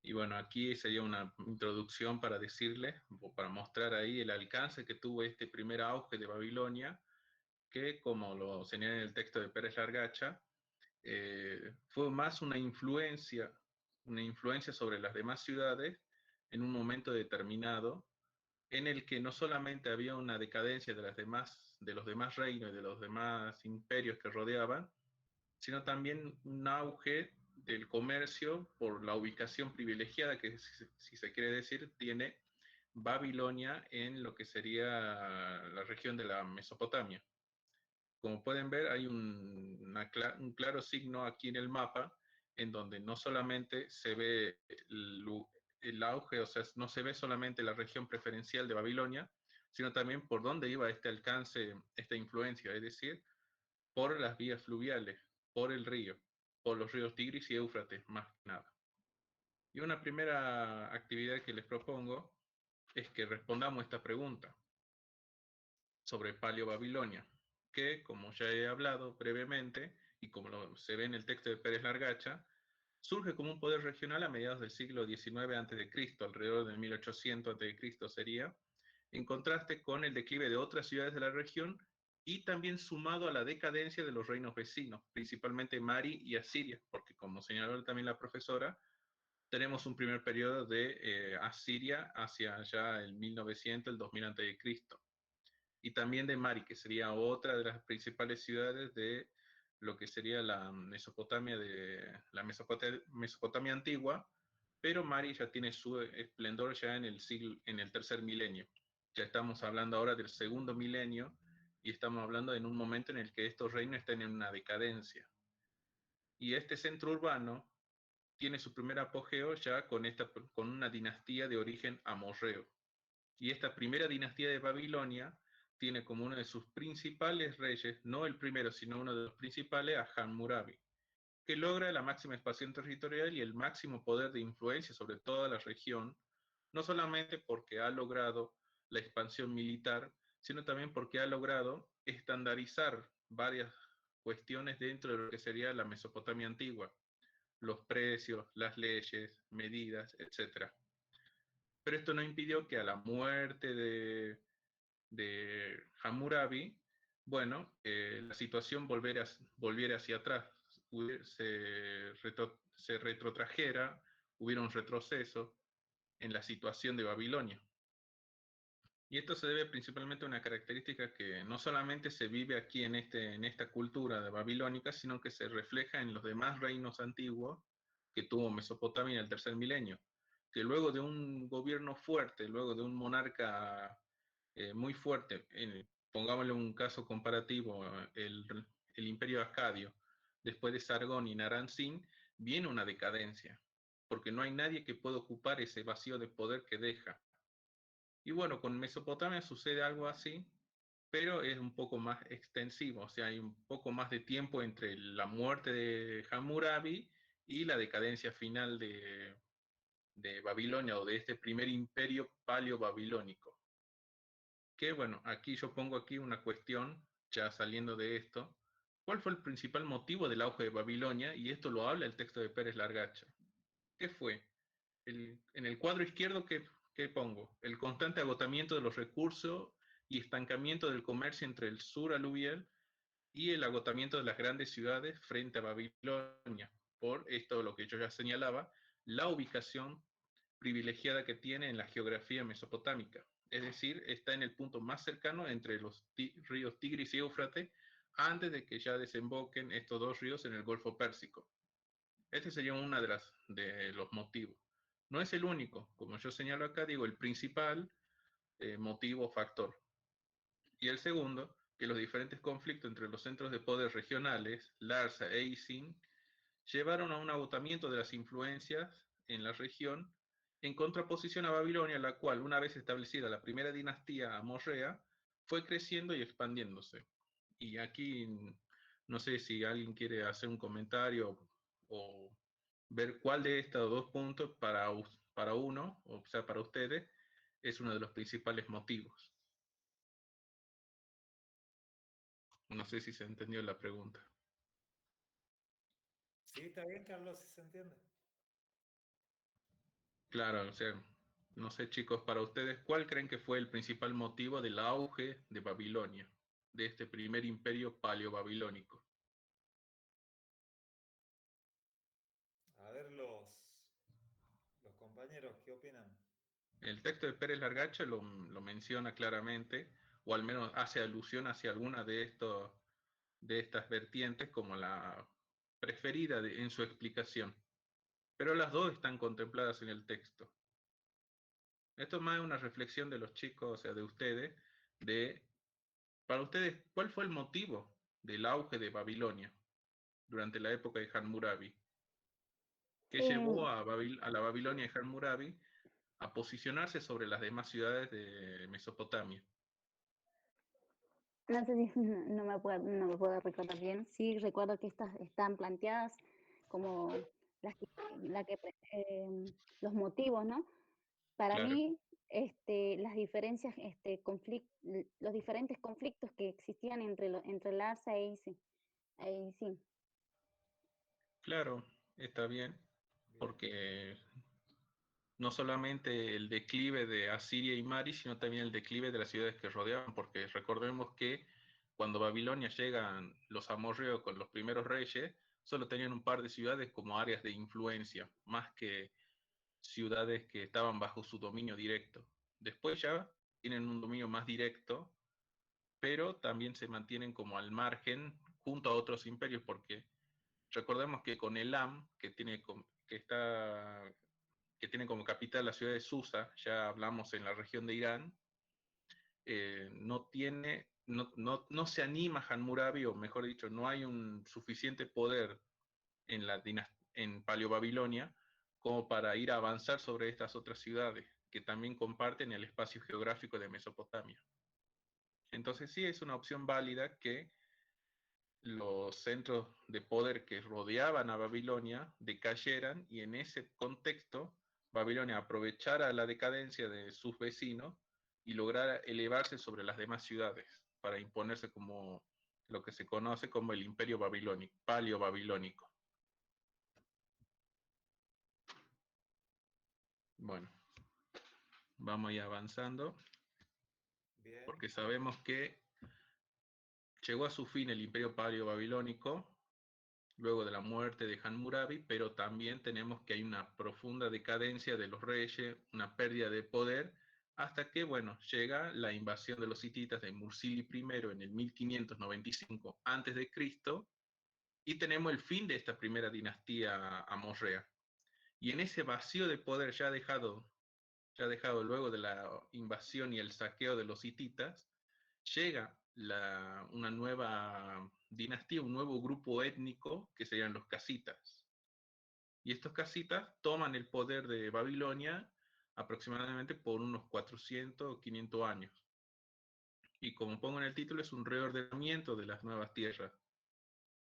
Speaker 4: Y bueno, aquí sería una introducción para decirles, o para mostrar ahí el alcance que tuvo este primer auge de Babilonia, que como lo señala en el texto de Pérez Largacha, fue más una influencia sobre las demás ciudades en un momento determinado, en el que no solamente había una decadencia de los demás reinos y de los demás imperios que rodeaban, sino también un auge del comercio por la ubicación privilegiada que, si se quiere decir, tiene Babilonia en lo que sería la región de la Mesopotamia. Como pueden ver, hay un claro signo aquí en el mapa, en donde no solamente se ve el auge, o sea, no se ve solamente la región preferencial de Babilonia, sino también por dónde iba este alcance, esta influencia, es decir, por las vías fluviales, por el río, por los ríos Tigris y Éufrates, más que nada. Y una primera actividad que les propongo es que respondamos esta pregunta sobre Paleo-Babilonia, que, como ya he hablado brevemente, y como se ve en el texto de Pérez Largacha, surge como un poder regional a mediados del siglo XIX a.C., alrededor del 1800 a.C. sería, en contraste con el declive de otras ciudades de la región y también sumado a la decadencia de los reinos vecinos, principalmente Mari y Asiria, porque como señaló también la profesora, tenemos un primer periodo de Asiria hacia ya el 1900, el 2000 a.C., y también de Mari, que sería otra de las principales ciudades de lo que sería la Mesopotamia, Mesopotamia antigua, pero Mari ya tiene su esplendor ya en el tercer milenio. Ya estamos hablando ahora del segundo milenio y estamos hablando en un momento en el que estos reinos están en una decadencia. Y este centro urbano tiene su primer apogeo ya con una dinastía de origen amorreo. Y esta primera dinastía de Babilonia tiene como uno de sus principales reyes, no el primero, sino uno de los principales, a Hammurabi, que logra la máxima expansión territorial y el máximo poder de influencia sobre toda la región, no solamente porque ha logrado la expansión militar, sino también porque ha logrado estandarizar varias cuestiones dentro de lo que sería la Mesopotamia antigua, los precios, las leyes, medidas, etc. Pero esto no impidió que a la muerte de Hammurabi, bueno, la situación volviera hacia atrás, se retrotrajera, hubiera un retroceso en la situación de Babilonia. Y esto se debe principalmente a una característica que no solamente se vive aquí en esta cultura de babilónica, sino que se refleja en los demás reinos antiguos que tuvo Mesopotamia en el tercer milenio, que luego de un gobierno fuerte, luego de un monarca muy fuerte, pongámosle un caso comparativo, el imperio acadio, después de Sargón y Naram-Sin, viene una decadencia, porque no hay nadie que pueda ocupar ese vacío de poder que deja. Y bueno, con Mesopotamia sucede algo así, pero es un poco más extensivo, o sea, hay un poco más de tiempo entre la muerte de Hammurabi y la decadencia final de Babilonia, o de este primer imperio paleo-babilónico. Que bueno, aquí yo pongo aquí una cuestión, ya saliendo de esto, ¿cuál fue el principal motivo del auge de Babilonia? Y esto lo habla el texto de Pérez Largacha. ¿Qué fue? En el cuadro izquierdo, ¿qué pongo? El constante agotamiento de los recursos y estancamiento del comercio entre el sur aluvial y el agotamiento de las grandes ciudades frente a Babilonia. Por esto, lo que yo ya señalaba, la ubicación privilegiada que tiene en la geografía mesopotámica. Es decir, está en el punto más cercano entre los ríos Tigris y Éufrates, antes de que ya desemboquen estos dos ríos en el Golfo Pérsico. Este sería uno de los motivos. No es el único, como yo señalo acá, digo, el principal motivo o factor. Y el segundo, que los diferentes conflictos entre los centros de poder regionales, Larsa e Isin, llevaron a un agotamiento de las influencias en la región, en contraposición a Babilonia, la cual, una vez establecida la primera dinastía amorrea, fue creciendo y expandiéndose. Y aquí no sé si alguien quiere hacer un comentario o ver cuál de estos dos puntos para uno, o sea, para ustedes, es uno de los principales motivos. No sé si se entendió la pregunta.
Speaker 2: Sí, está bien, Carlos, si se entiende.
Speaker 4: Claro, o sea, no sé chicos, para ustedes, ¿cuál creen que fue el principal motivo del auge de Babilonia, de este primer imperio paleobabilónico?
Speaker 2: A ver los compañeros, ¿qué opinan?
Speaker 4: El texto de Pérez Largacha lo menciona claramente, o al menos hace alusión hacia alguna de estas vertientes como la preferida en su explicación, pero las dos están contempladas en el texto. Esto es más una reflexión de los chicos, o sea, de ustedes, de, para ustedes, ¿cuál fue el motivo del auge de Babilonia durante la época de Hammurabi? ¿Qué llevó
Speaker 3: Sí,
Speaker 4: a la Babilonia de Hammurabi a posicionarse sobre las demás ciudades de Mesopotamia?
Speaker 3: no sé si no me puedo recordar bien. Sí, recuerdo que estas están planteadas como las que, la que, los motivos, ¿no? Para
Speaker 4: Claro,
Speaker 3: mí, las diferencias, los diferentes conflictos que existían entre Larsa e Isin.
Speaker 4: claro, está bien,
Speaker 2: Bien,
Speaker 4: porque no solamente el declive de Asiria y Mari, sino también el declive de las ciudades que rodeaban, porque recordemos que cuando Babilonia llegan los amorreos con los primeros reyes, solo tenían un par de ciudades como áreas de influencia, más que ciudades que estaban bajo su dominio directo. Después ya tienen un dominio más directo, pero también se mantienen como al margen junto a otros imperios, porque recordemos que con Elam, que tiene como capital la ciudad de Susa, ya hablamos en la región de Irán, no se anima Hammurabi, o mejor dicho, no hay un suficiente poder en Paleobabilonia como para ir a avanzar sobre estas otras ciudades que también comparten el espacio geográfico de Mesopotamia. Entonces sí es una opción válida que los centros de poder que rodeaban a Babilonia decayeran y en ese contexto Babilonia aprovechara la decadencia de sus vecinos y lograra elevarse sobre las demás ciudades para imponerse como lo que se conoce como el imperio babilónico, paleo-babilónico. Bueno, vamos a ir avanzando
Speaker 2: bien,
Speaker 4: porque sabemos que llegó a su fin el imperio paleo-babilónico luego de la muerte de Hammurabi, pero también tenemos que hay una profunda decadencia de los reyes, una pérdida de poder, hasta que, bueno, llega la invasión de los hititas de Mursili I en el 1595 a.C., y tenemos el fin de esta primera dinastía amorrea. Y en ese vacío de poder ya dejado luego de la invasión y el saqueo de los hititas, llega una nueva dinastía, un nuevo grupo étnico que serían los casitas. Y estos casitas toman el poder de Babilonia aproximadamente por unos 400 o 500 años. Y como pongo en el título, es un reordenamiento de las nuevas tierras.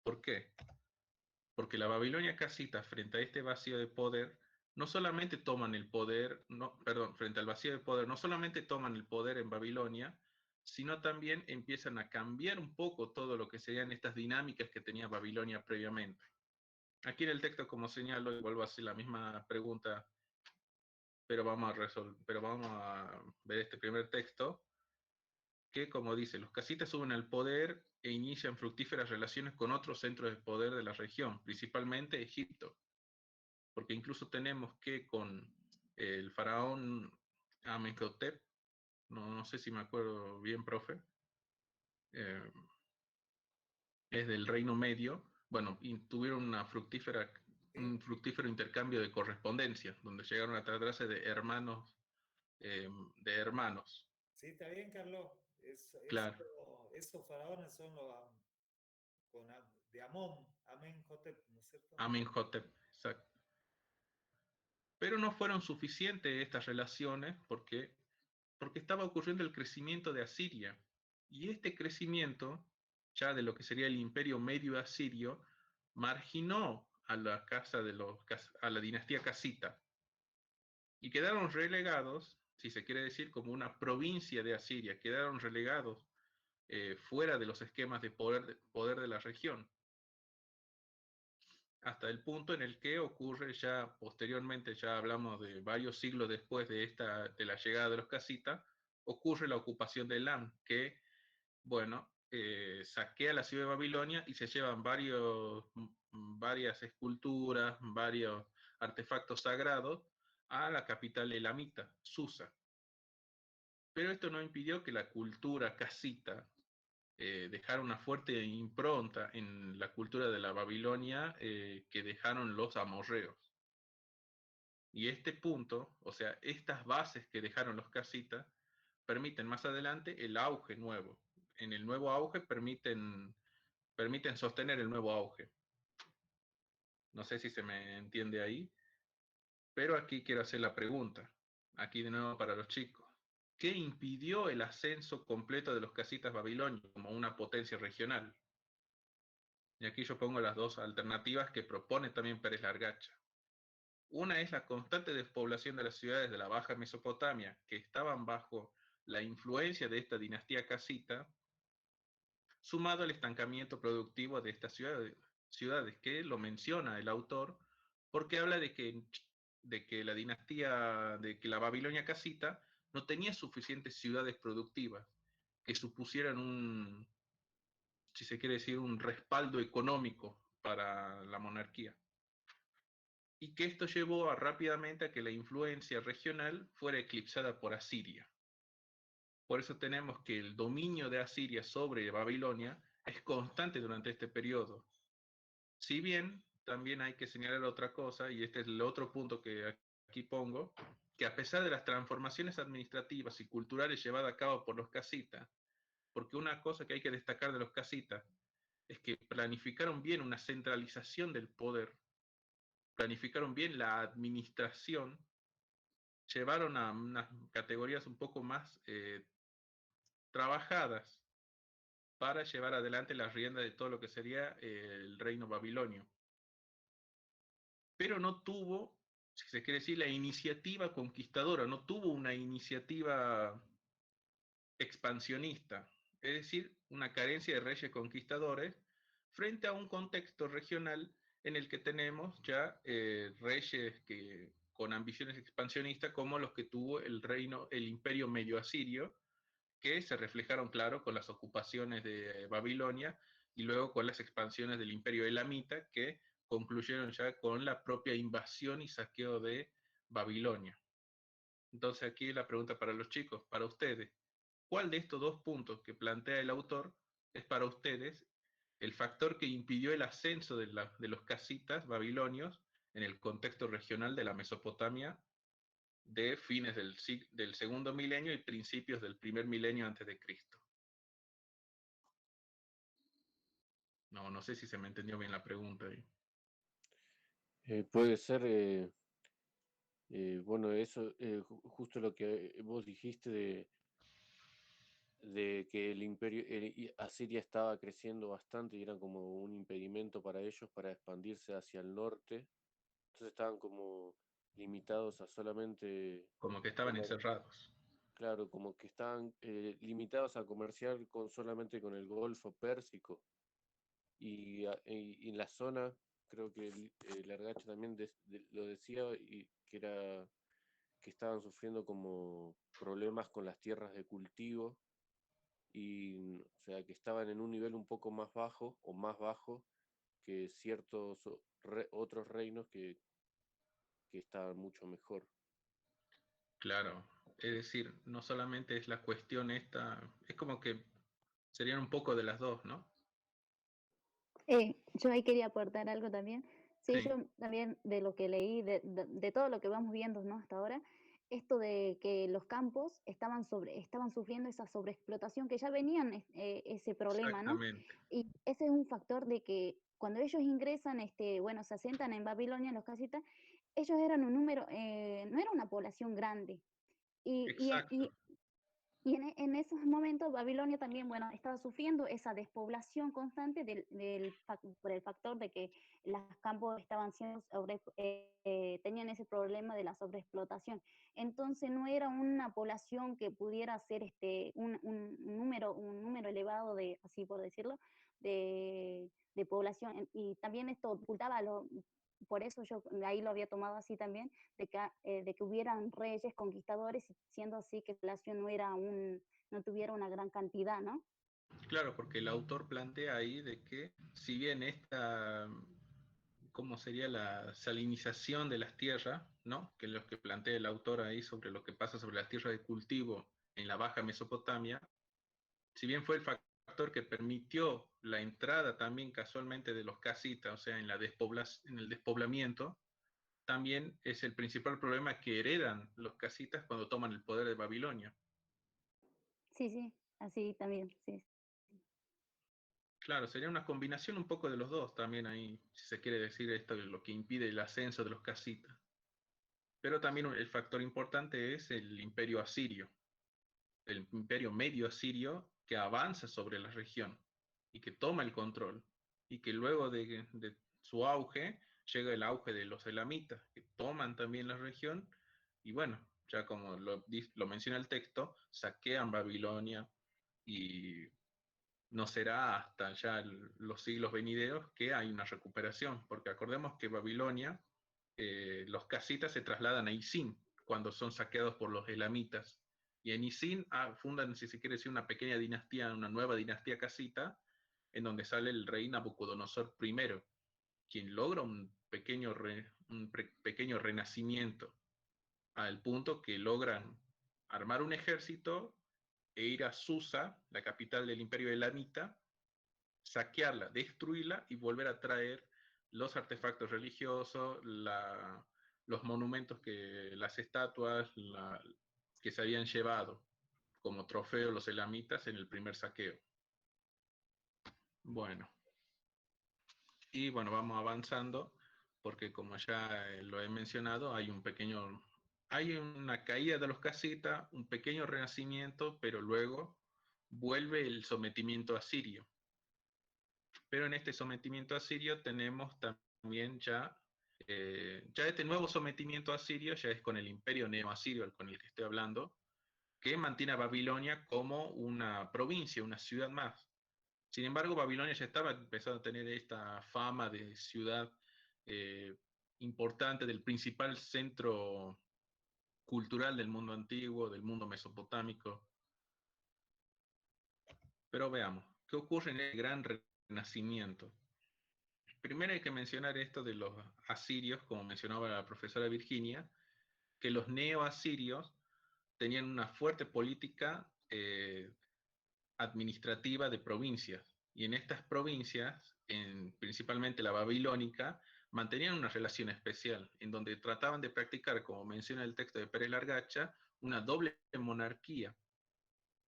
Speaker 4: ¿Por qué? Porque la Babilonia casita, frente a este vacío de poder, no solamente toman el poder, no, perdón, frente al vacío de poder, no solamente toman el poder en Babilonia, sino también empiezan a cambiar un poco todo lo que serían estas dinámicas que tenía Babilonia previamente. Aquí en el texto, como señalo, y vuelvo a hacer la misma pregunta, pero vamos a ver este primer texto, que como dice, los casitas suben al poder e inician fructíferas relaciones con otros centros de poder de la región, principalmente Egipto, porque incluso tenemos que con el faraón Amenhotep, no sé si me acuerdo bien, profe, eh, es del Reino Medio, bueno, tuvieron
Speaker 2: sí,
Speaker 4: un fructífero intercambio de correspondencia, donde llegaron a tratarse eh, de hermanos,
Speaker 2: sí, está bien, Carlos.
Speaker 4: claro,
Speaker 2: Esos faraones son de Amón, Amenhotep, ¿no es cierto?
Speaker 4: Amenhotep, exacto. Pero no fueron suficientes estas relaciones porque estaba ocurriendo el crecimiento de Asiria. Y este crecimiento, ya de lo que sería el imperio medio asirio, marginó a la a la dinastía casita. Y quedaron relegados, si se quiere decir, como una provincia de Asiria, quedaron relegados fuera de los esquemas de poder de la región. hasta el punto en el que ocurre ya posteriormente, ya hablamos de varios siglos después de la llegada de los casitas, ocurre la ocupación de Elam, que, bueno, saquea la ciudad de Babilonia y se llevan varias esculturas, varios artefactos sagrados a la capital elamita, Susa. Pero esto no impidió que la cultura casita dejara una fuerte impronta en la cultura de la Babilonia que dejaron los amorreos. Y este punto, o sea, estas bases que dejaron los casitas, permiten más adelante el auge nuevo. En el nuevo auge permiten sostener el nuevo auge. No sé si se me entiende ahí, pero aquí quiero hacer la pregunta, aquí de nuevo para los chicos. ¿Qué impidió el ascenso completo de los casitas babilonios como una potencia regional? Y aquí yo pongo las dos alternativas que propone también Pérez Largacha. Una es la constante despoblación de las ciudades de la Baja Mesopotamia, que estaban bajo la influencia de esta dinastía casita, sumado al estancamiento productivo de estas ciudades, que lo menciona el autor, porque habla de que la dinastía, de que la Babilonia casita no tenía suficientes ciudades productivas que supusieran si se quiere decir, un respaldo económico para la monarquía. Y que esto llevó rápidamente a que la influencia regional fuera eclipsada por Asiria. Por eso tenemos que el dominio de Asiria sobre Babilonia es constante durante este periodo. Si bien también hay que señalar otra cosa, y este es el otro punto que aquí pongo, que a pesar de las transformaciones administrativas y culturales llevadas a cabo por los casitas, porque una cosa que hay que destacar de los casitas es que planificaron bien una centralización del poder, planificaron bien la administración, llevaron a unas categorías un poco más trabajadas para llevar adelante las riendas de todo lo que sería el reino babilonio. Pero no tuvo, si se quiere decir, la iniciativa conquistadora, no tuvo una iniciativa expansionista, es decir, una carencia de reyes conquistadores frente a un contexto regional en el que tenemos ya reyes con ambiciones expansionistas como los que tuvo el imperio medio asirio, que se reflejaron, claro, con las ocupaciones de Babilonia y luego con las expansiones del imperio elamita, que concluyeron ya con la propia invasión y saqueo de Babilonia. Entonces aquí la pregunta para los chicos, para ustedes, ¿cuál de estos dos puntos que plantea el autor es para ustedes el factor que impidió el ascenso de los casitas babilonios en el contexto regional de la Mesopotamia de fines del segundo milenio y principios del primer milenio antes de Cristo? No sé si se me entendió bien la pregunta ahí.
Speaker 5: Puede ser, bueno, eso, justo lo que vos dijiste de que el imperio Asiria estaba creciendo bastante y era como un impedimento para ellos para expandirse hacia el norte. Entonces estaban como limitados a solamente
Speaker 4: Como que estaban encerrados.
Speaker 5: claro, como que estaban limitados a comerciar solamente con el Golfo Pérsico. Y en la zona, creo que Largacho también lo decía, y que estaban sufriendo como problemas con las tierras de cultivo, y o sea que estaban en un nivel un poco más bajo o más bajo que ciertos otros reinos que estaban mucho mejor.
Speaker 4: Claro, es decir, no solamente es la cuestión esta, es como que serían un poco de las dos, ¿no?
Speaker 3: Yo ahí quería aportar algo también. Sí,
Speaker 4: Sí,
Speaker 3: yo también de lo que leí, de todo lo que vamos viendo, ¿no? Hasta ahora, esto de que los campos estaban sufriendo esa sobreexplotación, que ya venían ese problema, ¿no?
Speaker 4: exactamente.
Speaker 3: Y ese es un factor de que cuando ellos ingresan, bueno, se asientan en Babilonia, en los casitas, ellos eran un número, no era una población grande. Y
Speaker 4: Exacto.
Speaker 3: Y en esos momentos Babilonia también, bueno, estaba sufriendo esa despoblación constante por el factor de que los campos estaban siendo tenían ese problema de la sobreexplotación. Entonces no era una población que pudiera ser un número elevado de, así por decirlo, de población. Y también esto ocultaba por eso yo ahí lo había tomado así también, de que hubieran reyes conquistadores, siendo así que la población no tuviera una gran cantidad, ¿no?
Speaker 4: Claro, porque el autor plantea ahí de que si bien esta, ¿cómo sería la salinización de las tierras, ¿no? Que es lo que plantea el autor ahí sobre lo que pasa sobre las tierras de cultivo en la Baja Mesopotamia, si bien fue el factor que permitió la entrada también casualmente de los casitas, o sea, en el despoblamiento, también es el principal problema que heredan los casitas cuando toman el poder de Babilonia.
Speaker 3: Sí, sí, así también, sí.
Speaker 4: Claro, sería una combinación un poco de los dos también ahí, si se quiere decir esto, de lo que impide el ascenso de los casitas. Pero también el factor importante es el imperio asirio, el imperio medio asirio que avanza sobre la región y que toma el control, y que luego de su auge llega el auge de los elamitas, que toman también la región, y bueno, ya como lo menciona el texto, saquean Babilonia, y no será hasta ya los siglos venideros que hay una recuperación, porque acordemos que Babilonia, los casitas se trasladan a Isin cuando son saqueados por los elamitas, y en Isin fundan, si se quiere decir, una pequeña dinastía, una nueva dinastía casita, en donde sale el rey Nabucodonosor I, quien logra pequeño renacimiento, al punto que logran armar un ejército e ir a Susa, la capital del imperio elamita, saquearla, destruirla y volver a traer los artefactos religiosos, los monumentos, las estatuas que se habían llevado como trofeo los elamitas en el primer saqueo. Bueno, y bueno, vamos avanzando porque como ya lo he mencionado, hay una caída de los casitas, un pequeño renacimiento, pero luego vuelve el sometimiento asirio. Pero en este sometimiento asirio tenemos también ya este nuevo sometimiento asirio ya es con el imperio neoasirio con el que estoy hablando, que mantiene a Babilonia como una provincia, una ciudad más. Sin embargo, Babilonia ya estaba empezando a tener esta fama de ciudad eh, importante, del principal centro cultural del mundo antiguo, del mundo mesopotámico. Pero veamos, ¿qué ocurre en el gran renacimiento? Primero hay que mencionar esto de los asirios, como mencionaba la profesora Virginia, que los neoasirios tenían una fuerte política administrativa de provincias, y en estas provincias, principalmente la babilónica, mantenían una relación especial, en donde trataban de practicar, como menciona el texto de Pérez Largacha, una doble monarquía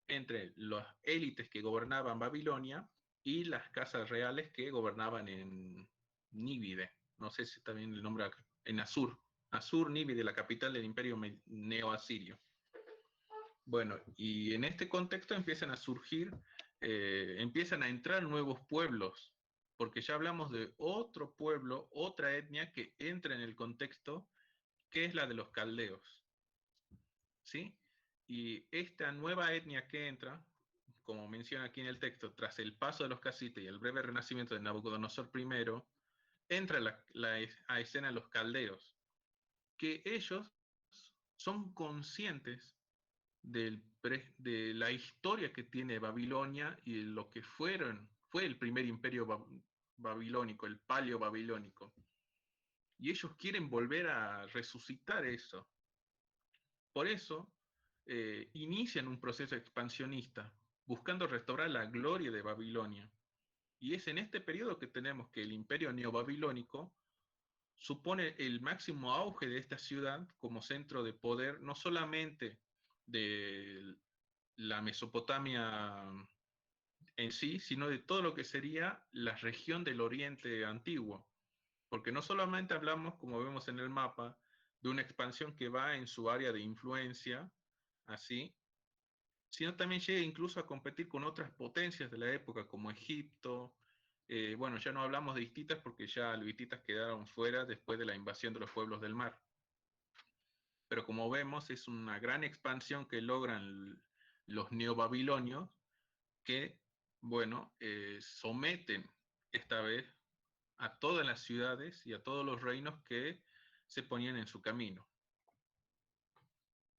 Speaker 4: entre las élites que gobernaban Babilonia y las casas reales que gobernaban en Níbide. No sé si está bien el nombre acá, en Asur. Asur, Níbide, la capital del imperio neoasirio. Bueno, y en este contexto empiezan a surgir, empiezan a entrar nuevos pueblos, porque ya hablamos de otro pueblo, otra etnia que entra en el contexto, que es la de los caldeos. ¿Sí? Y esta nueva etnia que entra, como menciona aquí en el texto, tras el paso de los casitas y el breve renacimiento de Nabucodonosor I, entra a escena los caldeos, que ellos son conscientes de la historia que tiene Babilonia y lo que fue el primer imperio babilónico, el paleo babilónico. Y ellos quieren volver a resucitar eso. Por eso inician un proceso expansionista, buscando restaurar la gloria de Babilonia. Y es en este periodo que tenemos que el imperio neobabilónico supone el máximo auge de esta ciudad como centro de poder, no solamente de la Mesopotamia en sí, sino de todo lo que sería la región del Oriente Antiguo. Porque no solamente hablamos, como vemos en el mapa, de una expansión que va en su área de influencia, así, sino también llega incluso a competir con otras potencias de la época, como Egipto. Bueno, ya no hablamos de hititas porque ya los hititas quedaron fuera después de la invasión de los pueblos del mar. Pero como vemos, es una gran expansión que logran los neobabilonios que, bueno, someten esta vez a todas las ciudades y a todos los reinos que se ponían en su camino.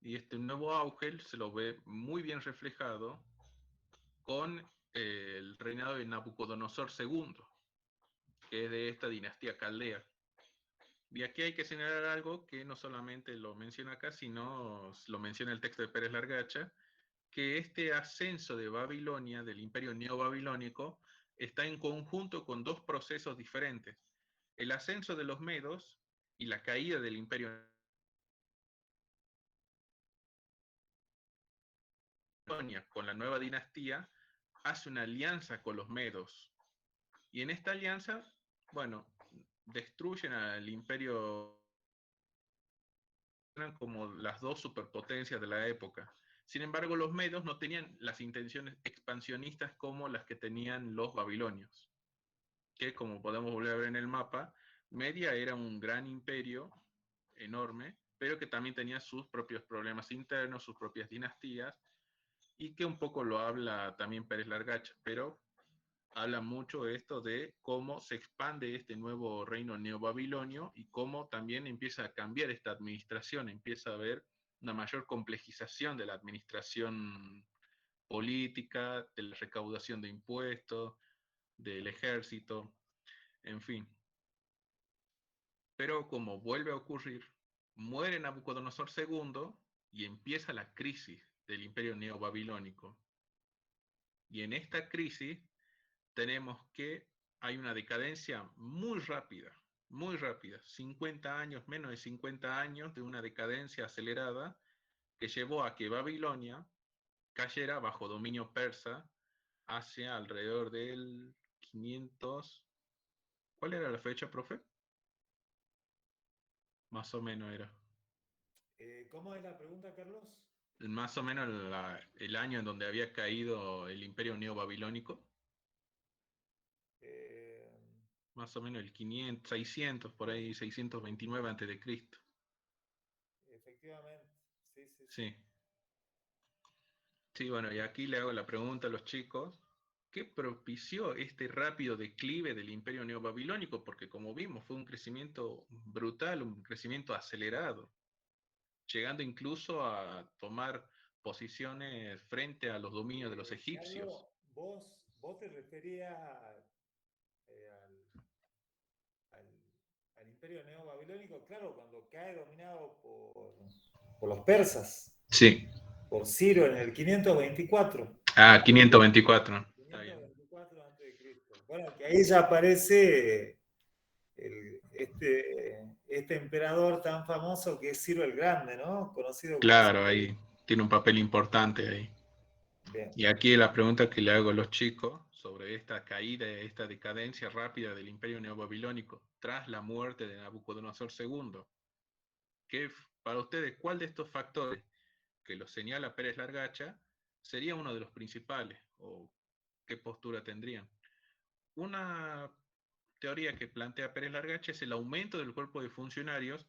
Speaker 4: Y este nuevo auge se lo ve muy bien reflejado con el reinado de Nabucodonosor II, que es de esta dinastía caldea. Y aquí hay que señalar algo que no solamente lo menciona acá, sino lo menciona el texto de Pérez Largacha, que este ascenso de Babilonia, del imperio neobabilónico, está en conjunto con dos procesos diferentes. El ascenso de los medos y la caída del imperio Babilonia con la nueva dinastía hace una alianza con los medos. Y en esta alianza, bueno, destruyen al imperio como las dos superpotencias de la época. Sin embargo, los medos no tenían las intenciones expansionistas como las que tenían los babilonios, que como podemos volver a ver en el mapa, Media era un gran imperio enorme, pero que también tenía sus propios problemas internos, sus propias dinastías, y que un poco lo habla también Pérez Largacha, pero habla mucho esto de cómo se expande este nuevo reino neobabilonio y cómo también empieza a cambiar esta administración, empieza a haber una mayor complejización de la administración política, de la recaudación de impuestos, del ejército, en fin. Pero como vuelve a ocurrir, muere Nabucodonosor II y empieza la crisis del imperio neobabilónico. Y en esta crisis tenemos que hay una decadencia muy rápida, 50 años, menos de 50 años de una decadencia acelerada que llevó a que Babilonia cayera bajo dominio persa hacia alrededor del 500. ¿Cuál era la fecha, profe? Más o menos era.
Speaker 2: ¿Cómo es la pregunta, Carlos?
Speaker 4: Más o menos el año en donde había caído el imperio neobabilónico. Más o menos el 500, 600, por ahí, 629 antes de Cristo.
Speaker 2: Efectivamente, sí.
Speaker 4: Sí. Sí, bueno, y aquí le hago la pregunta a los chicos, ¿qué propició este rápido declive del imperio neobabilónico? Porque como vimos, fue un crecimiento brutal, un crecimiento acelerado, llegando incluso a tomar posiciones frente a los dominios de los egipcios.
Speaker 2: Carlos, vos te referías al, al imperio neobabilónico, claro, cuando cae dominado por los persas,
Speaker 4: Sí.
Speaker 2: por Ciro en el 524.
Speaker 4: Ah, 524. Está bien.
Speaker 2: 524 a.C. Bueno, que ahí ya aparece este emperador tan famoso que es Ciro el Grande, ¿no? Conocido como
Speaker 4: Claro,
Speaker 2: Ciro.
Speaker 4: ahí tiene un papel importante ahí.
Speaker 2: Bien.
Speaker 4: Y aquí la pregunta que le hago a los chicos sobre esta caída, esta decadencia rápida del imperio neobabilónico tras la muerte de Nabucodonosor II. ¿Qué, para ustedes, cuál de estos factores que lo señala Pérez Largacha sería uno de los principales o qué postura tendrían? Una teoría que plantea Pérez Largacha es el aumento del cuerpo de funcionarios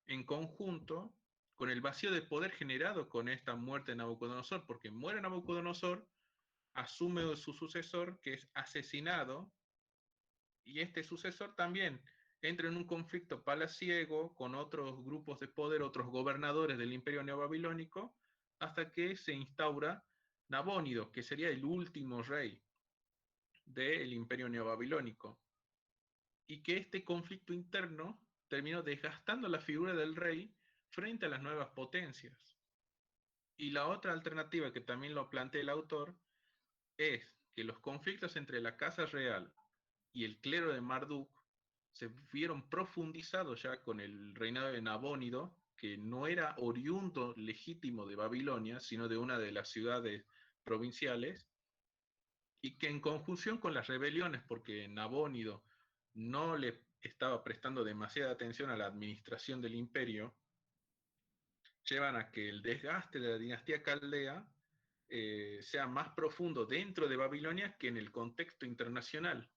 Speaker 4: en conjunto con el vacío de poder generado con esta muerte de Nabucodonosor, porque muere Nabucodonosor, asume su sucesor que es asesinado y este sucesor también entra en un conflicto palaciego con otros grupos de poder, otros gobernadores del imperio neobabilónico, hasta que se instaura Nabónido, que sería el último rey del imperio neobabilónico. Y que este conflicto interno terminó desgastando la figura del rey frente a las nuevas potencias. Y la otra alternativa que también lo plantea el autor es que los conflictos entre la Casa Real y el clero de Marduk se vieron profundizados ya con el reinado de Nabónido, que no era oriundo legítimo de Babilonia, sino de una de las ciudades provinciales, y que en conjunción con las rebeliones, porque Nabónido no le estaba prestando demasiada atención a la administración del imperio, llevan a que el desgaste de la dinastía caldea sea más profundo dentro de Babilonia que en el contexto internacional.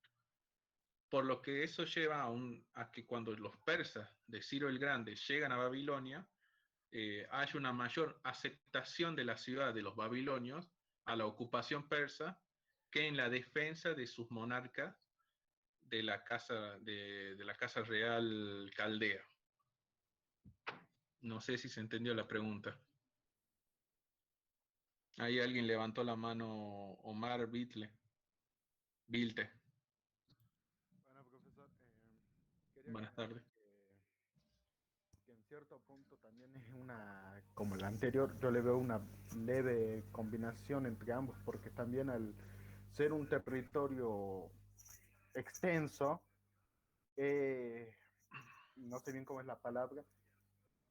Speaker 4: Por lo que eso lleva a que cuando los persas de Ciro el Grande llegan a Babilonia, hay una mayor aceptación de la ciudad de los babilonios a la ocupación persa que en la defensa de sus monarcas de la casa real caldea. No sé si se entendió la pregunta. Ahí alguien levantó la mano, Omar Bilte.
Speaker 6: Bueno, profesor, quería
Speaker 4: Buenas
Speaker 6: comentar
Speaker 4: tardes.
Speaker 6: que en cierto punto también es una, como el anterior, yo le veo una leve combinación entre ambos, porque también al ser un territorio extenso, no sé bien cómo es la palabra,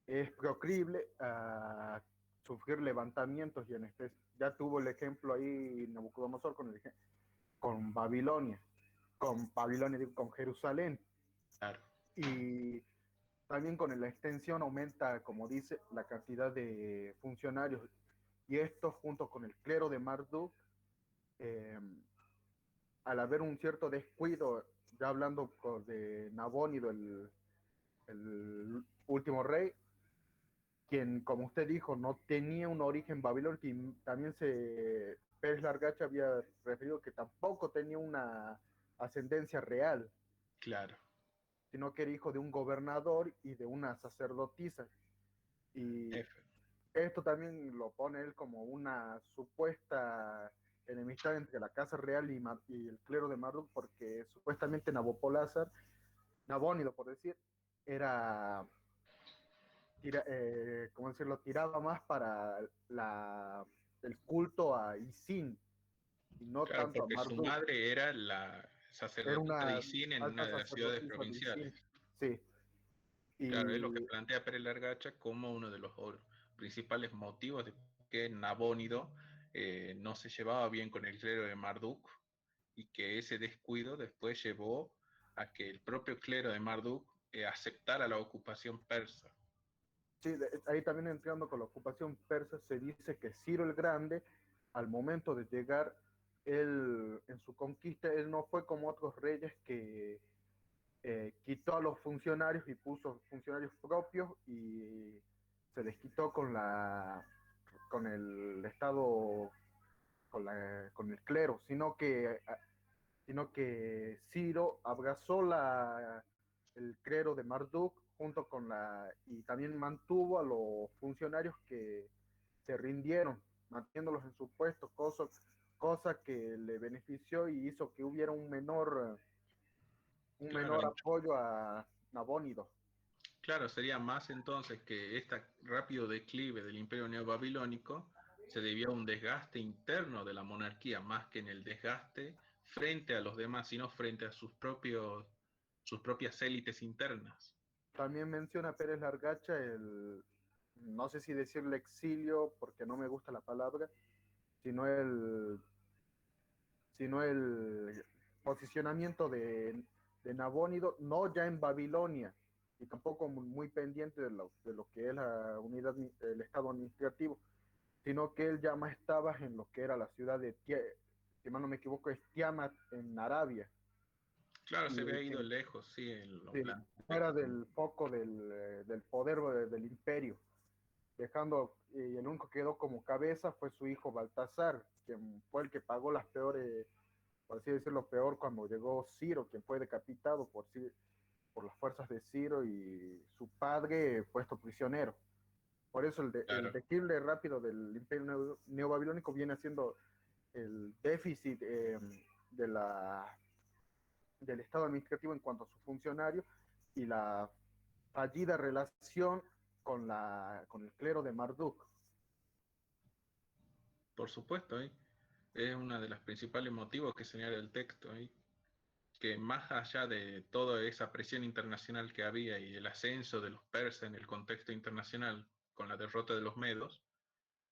Speaker 6: es proclive a sufrir levantamientos y en este ya tuvo el ejemplo ahí Nabucodonosor con Babilonia, digo, con Jerusalén.
Speaker 4: Claro.
Speaker 6: Y también con la extensión aumenta, como dice, la cantidad de funcionarios. Y esto junto con el clero de Marduk, eh, al haber un cierto descuido, ya hablando de Nabónido, el último rey, quien, como usted dijo, no tenía un origen babilónico, y también Pérez Largacha había referido que tampoco tenía una ascendencia real,
Speaker 4: Claro.
Speaker 6: sino que era hijo de un gobernador y de una sacerdotisa. Y
Speaker 4: F.
Speaker 6: esto también lo pone él como una supuesta enemistad entre la Casa Real y el clero de Marduk, porque supuestamente Nabopolázar, Nabónido por decir, era, ¿cómo decirlo?, tiraba más para el culto a Isin y no
Speaker 4: Claro,
Speaker 6: tanto a
Speaker 4: porque su
Speaker 6: Marduk.
Speaker 4: madre era la
Speaker 6: Era
Speaker 4: sacerdotisa de
Speaker 6: una
Speaker 4: Isin en una
Speaker 6: alta
Speaker 4: de las ciudades
Speaker 6: sacerdotisa de
Speaker 4: provinciales.
Speaker 6: Isin, sí.
Speaker 4: Claro, es lo que
Speaker 6: Y
Speaker 4: plantea Pérez Largacha como uno de los principales motivos de que Nabónido no se llevaba bien con el clero de Marduk y que ese descuido después llevó a que el propio clero de Marduk aceptara la ocupación persa.
Speaker 6: sí, ahí también entrando con la ocupación persa, se dice que Ciro el Grande, al momento de llegar, él, en su conquista, él no fue como otros reyes que quitó a los funcionarios y puso funcionarios propios y se les quitó con el Estado, con el clero, sino que Ciro abrazó el clero de Marduk junto con y también mantuvo a los funcionarios que se rindieron, manteniéndolos en su puesto, cosa que le benefició y hizo que hubiera un
Speaker 4: Claro,
Speaker 6: menor apoyo a Nabónido.
Speaker 4: claro, sería más entonces que este rápido declive del imperio neobabilónico se debió a un desgaste interno de la monarquía, más que en el desgaste frente a los demás, sino frente a sus propias élites internas.
Speaker 6: También menciona Pérez Largacha no sé si decirle exilio, porque no me gusta la palabra, sino el posicionamiento de Nabónido, no ya en Babilonia, y tampoco muy pendiente de lo que es la unidad, el Estado administrativo, sino que él ya más estaba en lo que era la ciudad si mal no me equivoco, es Tiamat en Arabia.
Speaker 4: Claro, se
Speaker 6: Y
Speaker 4: había ido lejos, sí, en lo
Speaker 6: sí, era del foco del poder del imperio, y el único que quedó como cabeza fue su hijo Baltasar, quien fue el que pagó las peores, por así decirlo, peor cuando llegó Ciro, quien fue decapitado por las fuerzas de Ciro y su padre puesto prisionero. Por eso el
Speaker 4: claro.
Speaker 6: declive rápido del imperio neobabilónico viene siendo el déficit de del Estado administrativo en cuanto a sus funcionarios y la fallida relación con el clero de Marduk.
Speaker 4: Por supuesto, es uno de los principales motivos que señala el texto, que más allá de toda esa presión internacional que había y el ascenso de los persas en el contexto internacional con la derrota de los medos,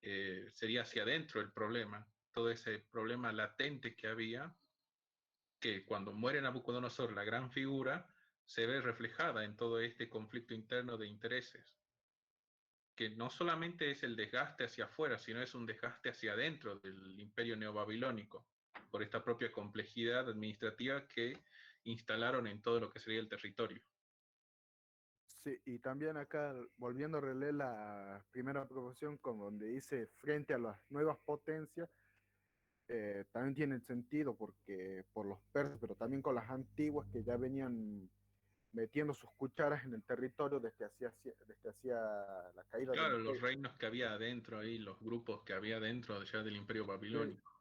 Speaker 4: sería hacia adentro el problema, todo ese problema latente que había, que cuando muere Nabucodonosor, la gran figura, se ve reflejada en todo este conflicto interno de intereses. que no solamente es el desgaste hacia afuera, sino es un desgaste hacia adentro del imperio neobabilónico, por esta propia complejidad administrativa que instalaron en todo lo que sería el territorio.
Speaker 6: Sí, y también acá, volviendo a releer la primera proposición, con donde dice frente a las nuevas potencias, también tiene sentido porque por los persas, pero también con las antiguas que ya venían metiendo sus cucharas en el territorio desde hacía la caída del
Speaker 4: Claro, los
Speaker 6: imperio.
Speaker 4: reinos que había adentro ahí, los grupos que había adentro ya del imperio babilónico.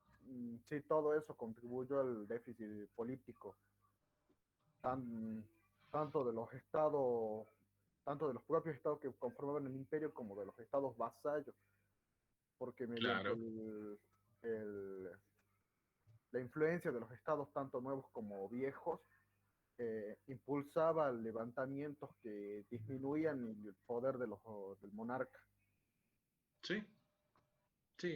Speaker 6: Sí, todo eso contribuyó al déficit político, tan, tanto de los estados, tanto de los propios estados que conformaban el imperio como de los estados vasallos, porque mediante
Speaker 4: Claro,
Speaker 6: el, la influencia de los estados tanto nuevos como viejos, impulsaba levantamientos que disminuían el poder del monarca.
Speaker 4: sí, sí,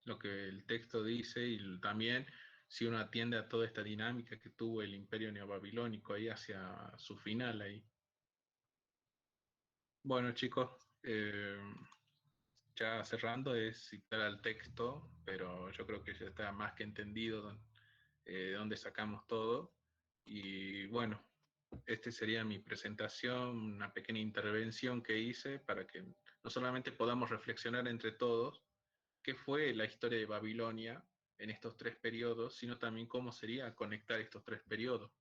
Speaker 4: lo que el texto dice, y también si uno atiende a toda esta dinámica que tuvo el imperio neobabilónico ahí hacia su final ahí. Bueno, chicos, ya cerrando es citar al texto, pero yo creo que ya está más que entendido de dónde sacamos todo. Y bueno, esta sería mi presentación, una pequeña intervención que hice para que no solamente podamos reflexionar entre todos qué fue la historia de Babilonia en estos tres periodos, sino también cómo sería conectar estos tres periodos.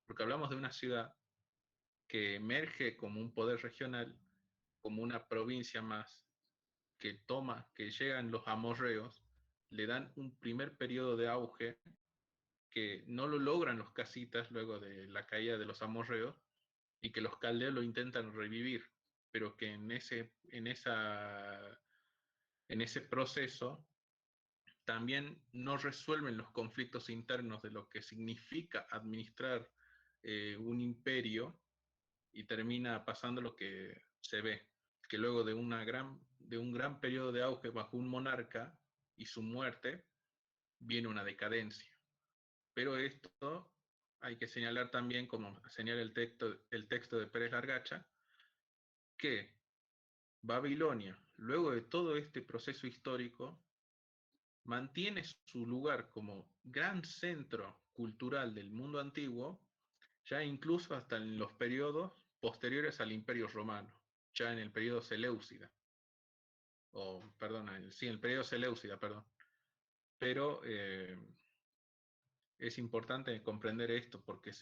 Speaker 4: Porque hablamos de una ciudad que emerge como un poder regional, como una provincia más, que llegan los amorreos, le dan un primer periodo de auge que no lo logran los casitas luego de la caída de los amorreos y que los caldeos lo intentan revivir, pero que en ese proceso también no resuelven los conflictos internos de lo que significa administrar un imperio y termina pasando lo que se ve, que luego de un gran periodo de auge bajo un monarca y su muerte, viene una decadencia. Pero esto hay que señalar también, como señala el texto de Pérez Largacha, que Babilonia, luego de todo este proceso histórico, mantiene su lugar como gran centro cultural del mundo antiguo, ya incluso hasta en los periodos posteriores al Imperio Romano, ya en el periodo Seleucida, el periodo Seleucida, perdón. Pero es importante comprender esto porque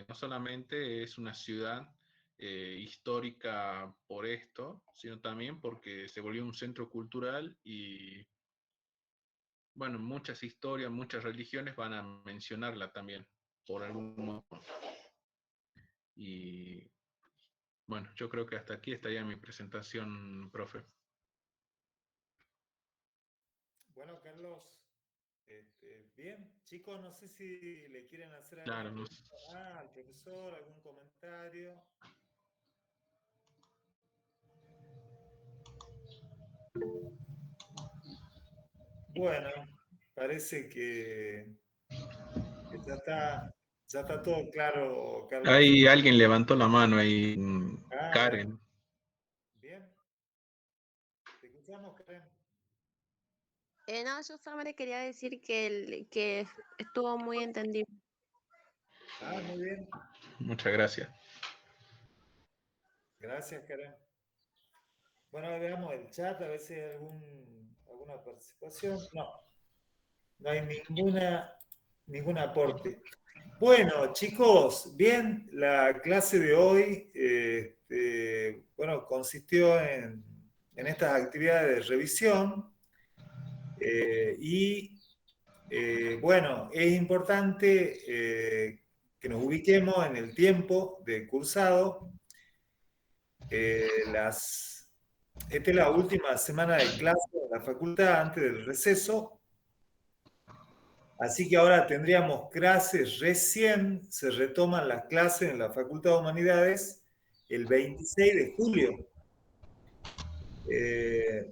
Speaker 4: no solamente es una ciudad histórica por esto, sino también porque se volvió un centro cultural y, bueno, muchas historias, muchas religiones van a mencionarla también, por algún modo. Y, bueno, yo creo que hasta aquí estaría mi presentación, profe.
Speaker 2: Bueno, Carlos, bien. Chicos, no sé si le quieren hacer alguna
Speaker 4: Claro, no sé.
Speaker 2: pregunta al profesor, algún comentario. Bueno, parece que ya está todo claro, Carlos.
Speaker 4: Ahí alguien levantó la mano, ahí, Karen.
Speaker 2: Bien. Te escuchamos, Karen.
Speaker 7: No, yo solamente quería decir que estuvo muy entendido.
Speaker 2: Muy bien.
Speaker 4: Muchas gracias.
Speaker 2: Gracias, Karen. Bueno, veamos el chat, a ver si hay alguna participación. No hay ningún aporte. Bueno, chicos, bien, la clase de hoy, consistió en estas actividades de revisión es importante que nos ubiquemos en el tiempo de cursado. Esta es la última semana de clase de la facultad antes del receso. Así que ahora tendríamos clases, recién se retoman las clases en la Facultad de Humanidades el 26 de julio.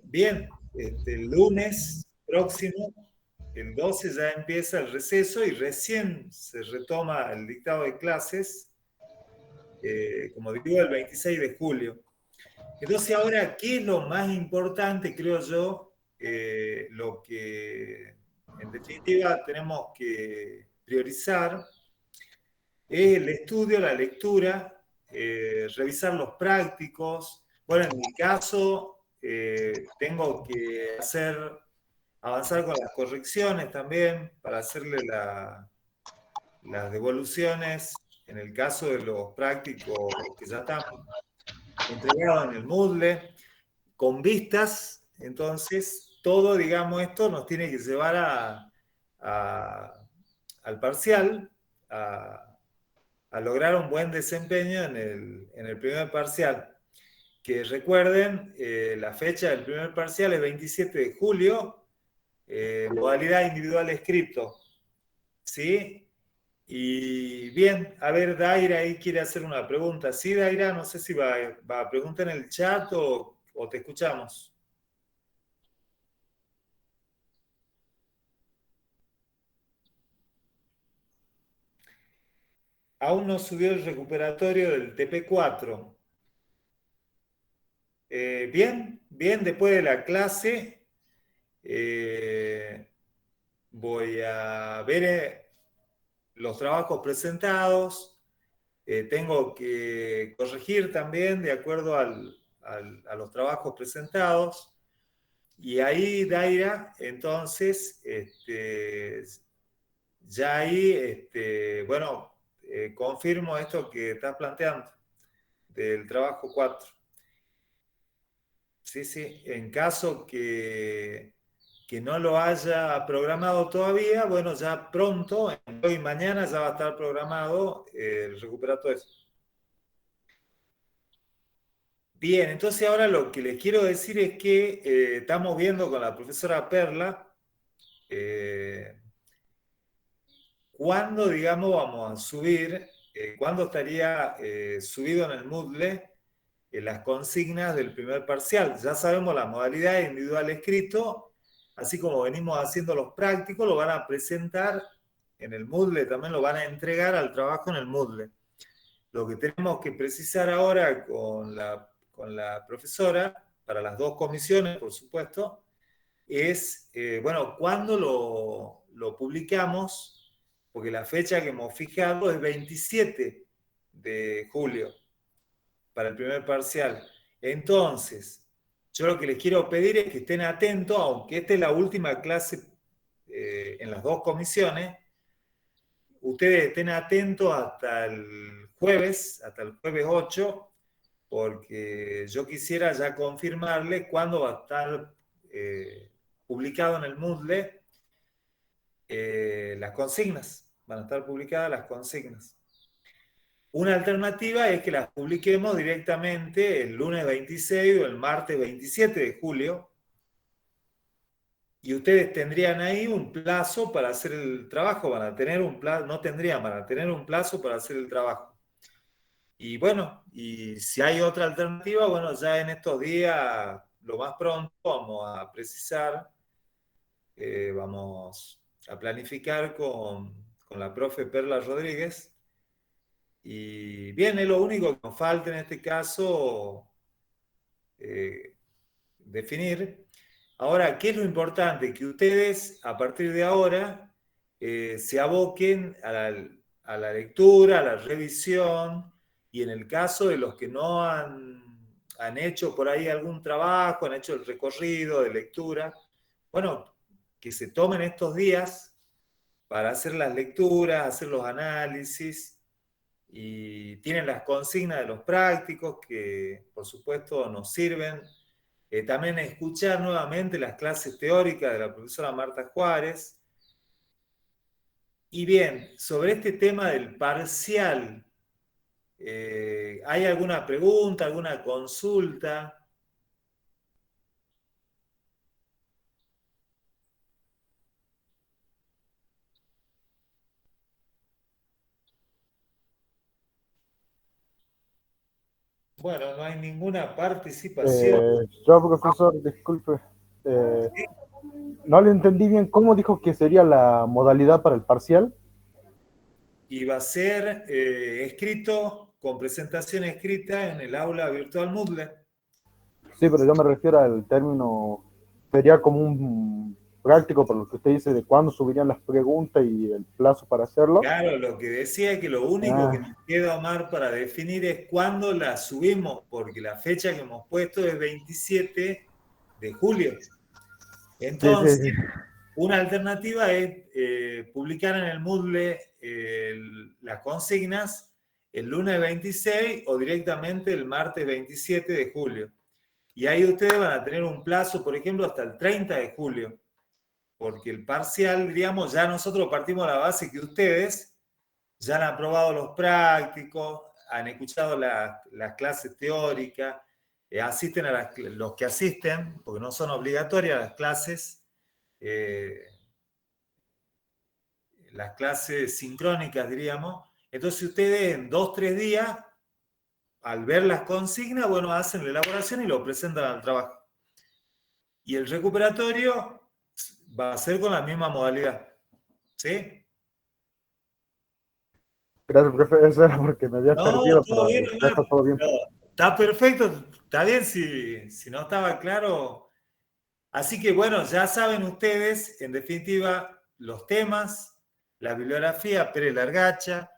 Speaker 2: Bien, el lunes próximo, el 12 ya empieza el receso y recién se retoma el dictado de clases, como digo, el 26 de julio. Entonces ahora, ¿qué es lo más importante, creo yo? Lo que en definitiva tenemos que priorizar es el estudio, la lectura, revisar los prácticos. Bueno, en mi caso, tengo que avanzar con las correcciones también para hacerle las devoluciones en el caso de los prácticos que ya están entregados en el Moodle, con vistas. Entonces, todo, digamos, esto nos tiene que llevar al parcial, a lograr un buen desempeño en el primer parcial. Que recuerden, la fecha del primer parcial es 27 de julio, modalidad individual escrito. ¿Sí? Y bien, a ver, Daira ahí quiere hacer una pregunta. Sí, Daira, no sé si va a preguntar en el chat o te escuchamos. Aún no subió el recuperatorio del TP4. Bien, después de la clase voy a ver los trabajos presentados. Tengo que corregir también de acuerdo a los trabajos presentados. Y ahí, Daira, entonces, ya ahí, bueno, confirmo esto que estás planteando del trabajo 4. Sí, sí, en caso que no lo haya programado todavía, bueno, ya pronto, hoy y mañana ya va a estar programado el recuperatorio. Bien, entonces ahora lo que les quiero decir es que estamos viendo con la profesora Perla cuándo, digamos, vamos a subir, cuándo estaría subido en el Moodle las consignas del primer parcial. Ya sabemos la modalidad individual escrito, así como venimos haciendo los prácticos, lo van a presentar en el Moodle, también lo van a entregar al trabajo en el Moodle. Lo que tenemos que precisar ahora con la profesora, para las dos comisiones, por supuesto, es, bueno, ¿cuándo lo publicamos? Porque la fecha que hemos fijado es 27 de julio para el primer parcial. Entonces, yo lo que les quiero pedir es que estén atentos, aunque esta es la última clase en las dos comisiones, ustedes estén atentos hasta el jueves 8, porque yo quisiera ya confirmarles cuándo va a estar publicado en el Moodle las consignas. Van a estar publicadas las consignas. Una alternativa es que las publiquemos directamente el lunes 26 o el martes 27 de julio. Y ustedes tendrían ahí un plazo para hacer el trabajo. Van a tener un plazo, no tendrían, van a tener un plazo para hacer el trabajo. Y bueno, y si hay otra alternativa, bueno, ya en estos días, lo más pronto, vamos a precisar, vamos a planificar con la profe Perla Rodríguez. Y bien, es lo único que nos falta en este caso definir. Ahora, ¿qué es lo importante? Que ustedes, a partir de ahora, se aboquen a la lectura, a la revisión, y en el caso de los que no han hecho por ahí algún trabajo, han hecho el recorrido de lectura, bueno, que se tomen estos días para hacer las lecturas, hacer los análisis, y tienen las consignas de los prácticos que, por supuesto, nos sirven. También escuchar nuevamente las clases teóricas de la profesora Marta Juárez. Y bien, sobre este tema del parcial, ¿hay alguna pregunta, alguna consulta? Bueno, no hay ninguna participación.
Speaker 6: Yo, profesor, disculpe. No le entendí bien. ¿Cómo dijo que sería la modalidad para el parcial?
Speaker 2: Y va a ser escrito, con presentación escrita en el aula virtual Moodle.
Speaker 6: Sí, pero yo me refiero al término, sería como un práctico por lo que usted dice de cuándo subirían las preguntas y el plazo para hacerlo.
Speaker 2: Claro, lo que decía es que lo único que nos queda, Omar, para definir es cuándo la subimos, porque la fecha que hemos puesto es 27 de julio. Entonces,
Speaker 6: Sí.
Speaker 2: una alternativa es publicar en el Moodle las consignas el lunes 26 o directamente el martes 27 de julio. Y ahí ustedes van a tener un plazo, por ejemplo, hasta el 30 de julio, porque el parcial, diríamos, ya nosotros partimos de la base que ustedes ya han aprobado los prácticos, han escuchado las clases teóricas, asisten a los que asisten, porque no son obligatorias las clases sincrónicas, diríamos. Entonces ustedes en 2-3 días, al ver las consignas, bueno, hacen la elaboración y lo presentan al trabajo. Y el recuperatorio va a ser con la misma modalidad. ¿Sí?
Speaker 6: Gracias, profe. Eso era porque me había perdido,
Speaker 2: Todo
Speaker 6: pero
Speaker 2: bien,
Speaker 6: ya está todo bien.
Speaker 2: está perfecto, está bien si no estaba claro. Así que bueno, ya saben ustedes, en definitiva, los temas, la bibliografía, Pérez Largacha,